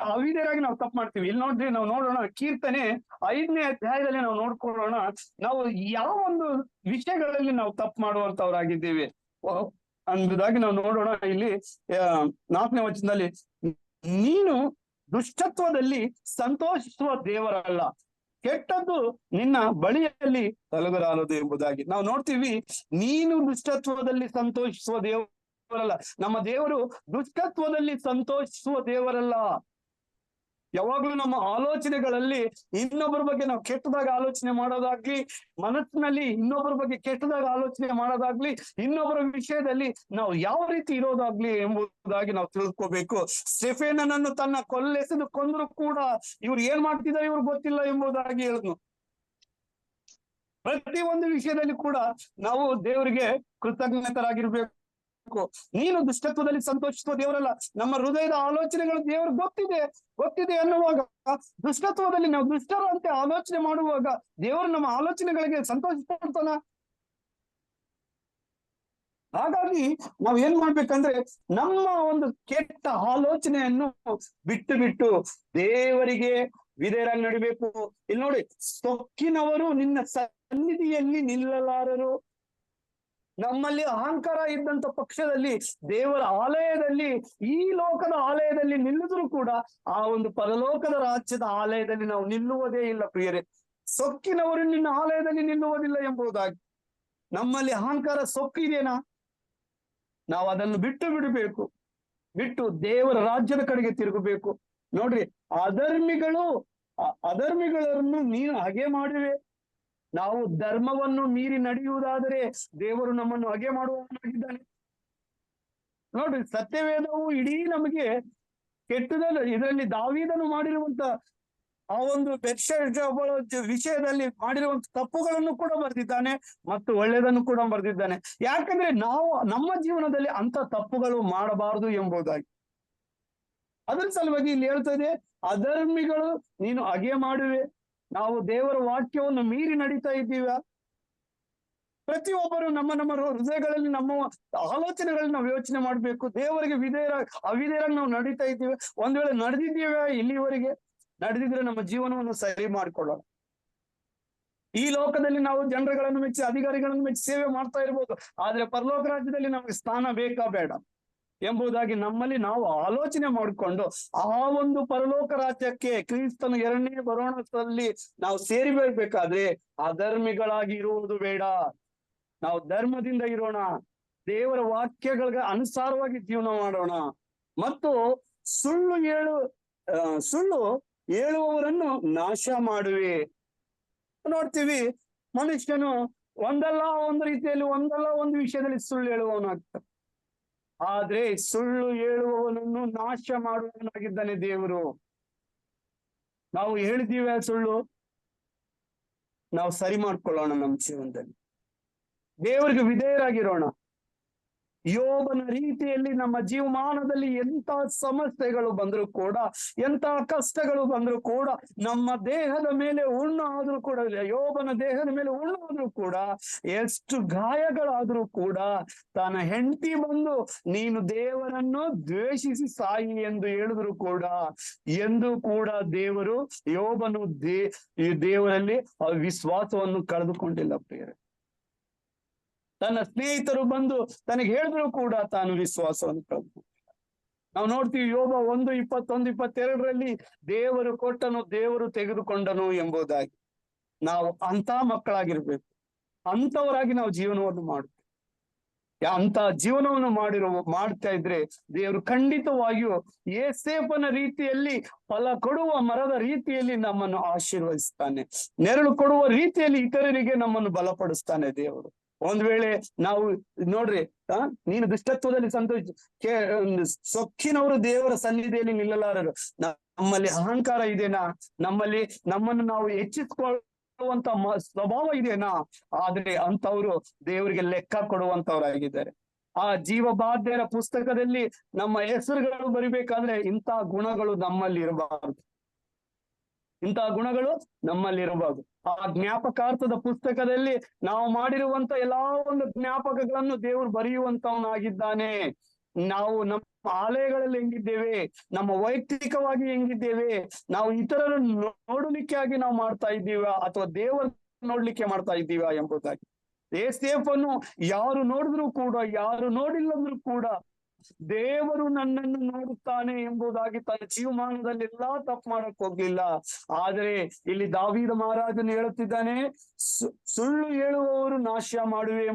ಅವಿಧೇಯರಾಗಿ ನಾವು ತಪ್ಪು ಮಾಡ್ತೀವಿ. ಇಲ್ಲಿ ನಾವು ನೋಡೋಣ, ಕೀರ್ತನೆ 5ನೇ ಅಧ್ಯಾಯದಲ್ಲಿ ನಾವು ನೋಡ್ಕೊಳ್ಳೋಣ, ನಾವು ಯಾವ ಒಂದು ವಿಷಯಗಳಲ್ಲಿ ನಾವು ತಪ್ಪು ಮಾಡುವಂತವರಾಗಿದ್ದೇವೆ. ಅಂಬುದಾಗಿ ನಾವು ನೋಡೋಣ. ಇಲ್ಲಿ 4ನೇ ವಚನದಲ್ಲಿ, ನೀನು ದುಷ್ಟತ್ವದಲ್ಲಿ ಸಂತೋಷಿಸುವ ದೇವರಲ್ಲ, ಕೆಟ್ಟದ್ದು ನಿನ್ನ ಬಳಿಯಲ್ಲಿ ತಲುಗಲಾರದು ಎಂಬುದಾಗಿ ನಾವು ನೋಡ್ತೀವಿ. ನೀನು ದುಷ್ಟತ್ವದಲ್ಲಿ ಸಂತೋಷಿಸುವ ದೇವರಲ್ಲ. ನಮ್ಮ ದೇವರು ದುಷ್ಟತ್ವದಲ್ಲಿ ಸಂತೋಷಿಸುವ ದೇವರಲ್ಲ. ಯಾವಾಗ್ಲೂ ನಮ್ಮ ಆಲೋಚನೆಗಳಲ್ಲಿ ಇನ್ನೊಬ್ಬರ ಬಗ್ಗೆ ನಾವು ಕೆಟ್ಟದಾಗ ಆಲೋಚನೆ ಮಾಡೋದಾಗ್ಲಿ, ಮನಸ್ಸಿನಲ್ಲಿ ಇನ್ನೊಬ್ಬರ ಬಗ್ಗೆ ಕೆಟ್ಟದಾಗ ಆಲೋಚನೆ ಮಾಡೋದಾಗ್ಲಿ, ಇನ್ನೊಬ್ಬರ ವಿಷಯದಲ್ಲಿ ನಾವು ಯಾವ ರೀತಿ ಇರೋದಾಗ್ಲಿ ಎಂಬುದಾಗಿ ನಾವು ತಿಳ್ಕೋಬೇಕು. ಸ್ಟೆಫೇನನನ್ನು ತನ್ನ ಕೊಲ್ಲೆಸೆದು ಕೊಂದ್ರು ಕೂಡ ಇವ್ರು ಏನ್ ಮಾಡ್ತಿದ್ದಾರೆ ಇವ್ರು ಗೊತ್ತಿಲ್ಲ ಎಂಬುದಾಗಿ ಹೇಳಿದ್ನು. ಪ್ರತಿ ಒಂದು ವಿಷಯದಲ್ಲಿ ಕೂಡ ನಾವು ದೇವರಿಗೆ ಕೃತಜ್ಞತರಾಗಿರ್ಬೇಕು. ನೀನು ದುಷ್ಟತ್ವದಲ್ಲಿ ಸಂತೋಷಿಸುವ ದೇವರಲ್ಲ. ನಮ್ಮ ಹೃದಯದ ಆಲೋಚನೆಗಳು ದೇವ್ರಿಗೆ ಗೊತ್ತಿದೆ ಅನ್ನುವಾಗ, ದುಷ್ಟತ್ವದಲ್ಲಿ ನಾವು ದುಷ್ಟರಂತೆ ಆಲೋಚನೆ ಮಾಡುವಾಗ ದೇವರು ನಮ್ಮ ಆಲೋಚನೆಗಳಿಗೆ ಸಂತೋಷ ಪಡ್ತಾನ. ಹಾಗಾಗಿ ನಾವ್ ಏನ್ ಮಾಡ್ಬೇಕಂದ್ರೆ, ನಮ್ಮ ಒಂದು ಕೆಟ್ಟ ಆಲೋಚನೆಯನ್ನು ಬಿಟ್ಟು ದೇವರಿಗೆ ವಿಧೇಯರಾಗಿ ನಡಿಬೇಕು. ಇಲ್ಲಿ ನೋಡಿ, ಸೊಕ್ಕಿನವರು ನಿನ್ನ ಸನ್ನಿಧಿಯಲ್ಲಿ ನಿಲ್ಲಲಾರರು. ನಮ್ಮಲ್ಲಿ ಅಹಂಕಾರ ಇದ್ದಂತ ಪಕ್ಷದಲ್ಲಿ ದೇವರ ಆಲಯದಲ್ಲಿ, ಈ ಲೋಕದ ಆಲಯದಲ್ಲಿ ನಿಲ್ಲಿದ್ರು ಕೂಡ ಆ ಒಂದು ಪರಲೋಕದ ರಾಜ್ಯದ ಆಲಯದಲ್ಲಿ ನಾವು ನಿಲ್ಲುವುದೇ ಇಲ್ಲ ಪ್ರಿಯರೇ. ಸೊಕ್ಕಿನವರು ನಿನ್ನ ಆಲಯದಲ್ಲಿ ನಿಲ್ಲುವುದಿಲ್ಲ ಎಂಬುದಾಗಿ. ನಮ್ಮಲ್ಲಿ ಅಹಂಕಾರ ಸೊಕ್ಕು ಇದೆನಾ? ನಾವು ಅದನ್ನು ಬಿಡಬೇಕು. ಬಿಟ್ಟು ದೇವರ ರಾಜ್ಯದ ಕಡೆಗೆ ತಿರುಗಬೇಕು. ನೋಡ್ರಿ, ಅಧರ್ಮಿಗಳನ್ನು ನೀನು ಹಾಗೆ ಮಾಡಿವೆ. ನಾವು ಧರ್ಮವನ್ನು ಮೀರಿ ನಡೆಯುವುದಾದರೆ ದೇವರು ನಮ್ಮನ್ನು ಹಾಗೆ ಮಾಡುವವನಾಗಿದ್ದಾನೆ. ನೋಡ್ರಿ, ಸತ್ಯವೇದವು ಇಡೀ ನಮಗೆ ಕೆಟ್ಟದಲ್ಲ. ಇದರಲ್ಲಿ ದಾವೀದನು ಮಾಡಿರುವಂತ ಆ ಒಂದು ವಿಷಯದಲ್ಲಿ ಮಾಡಿರುವಂತ ತಪ್ಪುಗಳನ್ನು ಕೂಡ ಬರೆದಿದ್ದಾನೆ ಮತ್ತು ಒಳ್ಳೆಯದನ್ನು ಕೂಡ ಬರೆದಿದ್ದಾನೆ. ಯಾಕಂದ್ರೆ ನಾವು ನಮ್ಮ ಜೀವನದಲ್ಲಿ ಅಂತ ತಪ್ಪುಗಳು ಮಾಡಬಾರದು ಎಂಬುದಾಗಿ. ಅದರ ಸಲುವಾಗಿ ಇಲ್ಲಿ ಹೇಳ್ತದೆ, ಅಧರ್ಮಿಗಳು ನೀನು ಹಾಗೆ ಮಾಡುವೆ. ನಾವು ದೇವರ ವಾಕ್ಯವನ್ನು ಮೀರಿ ನಡೀತಾ ಇದ್ದೀವ. ಪ್ರತಿಯೊಬ್ಬರು ನಮ್ಮ ಹೃದಯಗಳಲ್ಲಿ ನಮ್ಮ ಆಲೋಚನೆಗಳಲ್ಲಿ ನಾವು ಯೋಚನೆ ಮಾಡ್ಬೇಕು. ದೇವರಿಗೆ ಅವಿಧೇಯರಾಗಿ ನಾವು ನಡೀತಾ ಇದ್ದೀವಿ. ಒಂದ್ ವೇಳೆ ನಡೆದಿದ್ದೀವ, ಇಲ್ಲಿವರೆಗೆ ನಡೆದಿದ್ರೆ ನಮ್ಮ ಜೀವನವನ್ನು ಸರಿ ಮಾಡಿಕೊಳ್ಳೋಣ. ಈ ಲೋಕದಲ್ಲಿ ನಾವು ಜನರುಗಳನ್ನು ಮೆಚ್ಚಿ, ಅಧಿಕಾರಿಗಳನ್ನು ಮೆಚ್ಚಿ ಸೇವೆ ಮಾಡ್ತಾ ಇರ್ಬೋದು, ಆದ್ರೆ ಪರಲೋಕ ರಾಜ್ಯದಲ್ಲಿ ನಮಗೆ ಸ್ಥಾನ ಬೇಕಾ ಬೇಡ ಎಂಬುದಾಗಿ ನಮ್ಮಲ್ಲಿ ನಾವು ಆಲೋಚನೆ ಮಾಡಿಕೊಂಡು ಆ ಒಂದು ಪರಲೋಕ ರಾಜ್ಯಕ್ಕೆ, ಕ್ರಿಸ್ತನ 2ನೇ ಬರೋಣದಲ್ಲಿ ನಾವು ಸೇರಿ ಬರ್ಬೇಕಾದ್ರೆ ಅಧರ್ಮಿಗಳಾಗಿ ಇರುವುದು ಬೇಡ. ನಾವು ಧರ್ಮದಿಂದ ಇರೋಣ, ದೇವರ ವಾಕ್ಯಗಳಿಗೆ ಅನುಸಾರವಾಗಿ ಜೀವನ ಮಾಡೋಣ. ಮತ್ತು ಸುಳ್ಳು ಹೇಳುವವರನ್ನು ನಾಶ ಮಾಡುವೆ. ನೋಡ್ತೀವಿ, ಮನುಷ್ಯನು ಒಂದಲ್ಲ ಒಂದು ರೀತಿಯಲ್ಲಿ, ಒಂದಲ್ಲ ಒಂದು ವಿಷಯದಲ್ಲಿ ಸುಳ್ಳು ಹೇಳುವವನಾಗ್ತಾನೆ. ಆದ್ರೆ ಸುಳ್ಳು ಹೇಳುವವನನ್ನು ನಾಶ ಮಾಡುವವನಾಗಿದ್ದಾನೆ ದೇವರು. ನಾವು ಹೇಳಿದ್ದೀವಿ ಸುಳ್ಳು, ನಾವು ಸರಿ ಮಾಡ್ಕೊಳ್ಳೋಣ. ನಮ್ಮ ಜೀವನದಲ್ಲಿ ದೇವರಿಗೆ ವಿಧೇಯರಾಗಿರೋಣ. ಯೋಬನ ರೀತಿಯಲ್ಲಿ ನಮ್ಮ ಜೀವಮಾನದಲ್ಲಿ ಎಂತ ಸಮಸ್ಯೆಗಳು ಬಂದರೂ ಕೂಡ, ಎಂತ ಕಷ್ಟಗಳು ಬಂದರೂ ಕೂಡ, ನಮ್ಮ ದೇಹದ ಮೇಲೆ ಹುಣ್ಣು ಆದ್ರೂ ಕೂಡ, ಯೋಬನ ದೇಹದ ಮೇಲೆ ಹುಣ್ಣು ಆದ್ರೂ ಕೂಡ, ಎಷ್ಟು ಗಾಯಗಳಾದ್ರೂ ಕೂಡ, ತನ್ನ ಹೆಂಡತಿ ಬಂದು ನೀನು ದೇವರನ್ನು ದ್ವೇಷಿಸಿ ಸಾಯಿ ಎಂದು ಹೇಳಿದ್ರು ಕೂಡ, ಎಂದು ಕೂಡ ದೇವರು ಯೋಬನು ದೇವರಲ್ಲಿ ವಿಶ್ವಾಸವನ್ನು ಕಳೆದುಕೊಂಡಿಲ್ಲ ಪ್ರಿಯರೇ. ತನ್ನ ಸ್ನೇಹಿತರು ಬಂದು ತನಗೆ ಹೇಳಿದ್ರು ಕೂಡ ತಾನು ವಿಶ್ವಾಸವನ್ನು ಕಳೆದುಕೊಂಡಿಲ್ಲ. ನಾವು ನೋಡ್ತೀವಿ, ಯೋಬ 1:21-22 ದೇವರು ಕೊಟ್ಟನು, ದೇವರು ತೆಗೆದುಕೊಂಡನು ಎಂಬುದಾಗಿ. ನಾವು ಅಂತ ಮಕ್ಕಳಾಗಿರ್ಬೇಕು. ಅಂತವರಾಗಿ ನಾವು ಜೀವನವನ್ನು ಮಾಡ್ತೀವಿ. ಅಂತ ಜೀವನವನ್ನು ಮಾಡ್ತಾ ಇದ್ರೆ ದೇವರು ಖಂಡಿತವಾಗಿಯೂ ಏಸೇಫನ ರೀತಿಯಲ್ಲಿ, ಫಲ ಕೊಡುವ ಮರದ ರೀತಿಯಲ್ಲಿ ನಮ್ಮನ್ನು ಆಶೀರ್ವದಿಸ್ತಾನೆ. ನೆರಳು ಕೊಡುವ ರೀತಿಯಲ್ಲಿ ಇತರರಿಗೆ ನಮ್ಮನ್ನು ಬಲಪಡಿಸ್ತಾನೆ ದೇವರು. ಒಂದ್ ವೇಳೆ ನಾವು ನೋಡ್ರಿ, ನೀನು ದುಷ್ಟತ್ವದಲ್ಲಿ ಸೊಕ್ಕಿನವರು ದೇವರ ಸನ್ನಿಧಿಯಲ್ಲಿ ನಿಲ್ಲಲಾರರು. ನಮ್ಮಲ್ಲಿ ಅಹಂಕಾರ ಇದೆನಾ? ನಮ್ಮನ್ನು ನಾವು ಹೆಚ್ಚಿಸಿಕೊಳ್ಳುವಂತ ಸ್ವಭಾವ ಇದೆನಾ? ಆದ್ರೆ ಅಂತವ್ರು ದೇವರಿಗೆ ಲೆಕ್ಕ ಕೊಡುವಂತವ್ರಾಗಿದ್ದಾರೆ. ಆ ಜೀವಬಾಧ್ಯರ ಪುಸ್ತಕದಲ್ಲಿ ನಮ್ಮ ಹೆಸರುಗಳು ಬರಿಬೇಕಾದ್ರೆ ಇಂಥ ಗುಣಗಳು ನಮ್ಮಲ್ಲಿ ಇರಬಾರದು. ಆ ಜ್ಞಾಪಕಾರ್ಥದ ಪುಸ್ತಕದಲ್ಲಿ ನಾವು ಮಾಡಿರುವಂತ ಎಲ್ಲಾ ಒಂದು ಜ್ಞಾಪಕಗಳನ್ನು ದೇವರು ಬರೆಯುವಂತವನಾಗಿದ್ದಾನೆ. ನಾವು ನಮ್ಮ ಆಲಯಗಳಲ್ಲಿ ಹೆಂಗಿದ್ದೇವೆ, ನಮ್ಮ ವೈಯಕ್ತಿಕವಾಗಿ ಹೆಂಗಿದ್ದೇವೆ, ನಾವು ಇತರರನ್ನು ನೋಡಲಿಕ್ಕೆ ಆಗಿ ನಾವು ಮಾಡ್ತಾ ಇದ್ದೀವ ಅಥವಾ ದೇವರ ನೋಡ್ಲಿಕ್ಕೆ ಮಾಡ್ತಾ ಇದ್ದೀವ ಎಂಬುದಾಗಿ ಏಸೇಫನು ಯಾರು ನೋಡಿದ್ರು ಕೂಡ, ಯಾರು ನೋಡಿಲ್ಲಂದ್ರೂ ಕೂಡ ದೇವರು ನನ್ನನ್ನು ನೋಡುತ್ತಾನೆ ಎಂಬುದಾಗಿ ತನ್ನ ಜೀವಮಾನದಲ್ಲಿ ಎಲ್ಲಾ ತಪ್ಪು ಮಾಡಕ್ ಹೋಗ್ಲಿಲ್ಲ. ಆದ್ರೆ ಇಲ್ಲಿ ದಾವೀದ ಮಹಾರಾಜನು ಹೇಳುತ್ತಿದ್ದಾನೆ, ಸುಳ್ಳು ಹೇಳುವವರು ನಾಶ ಮಾಡುವೆ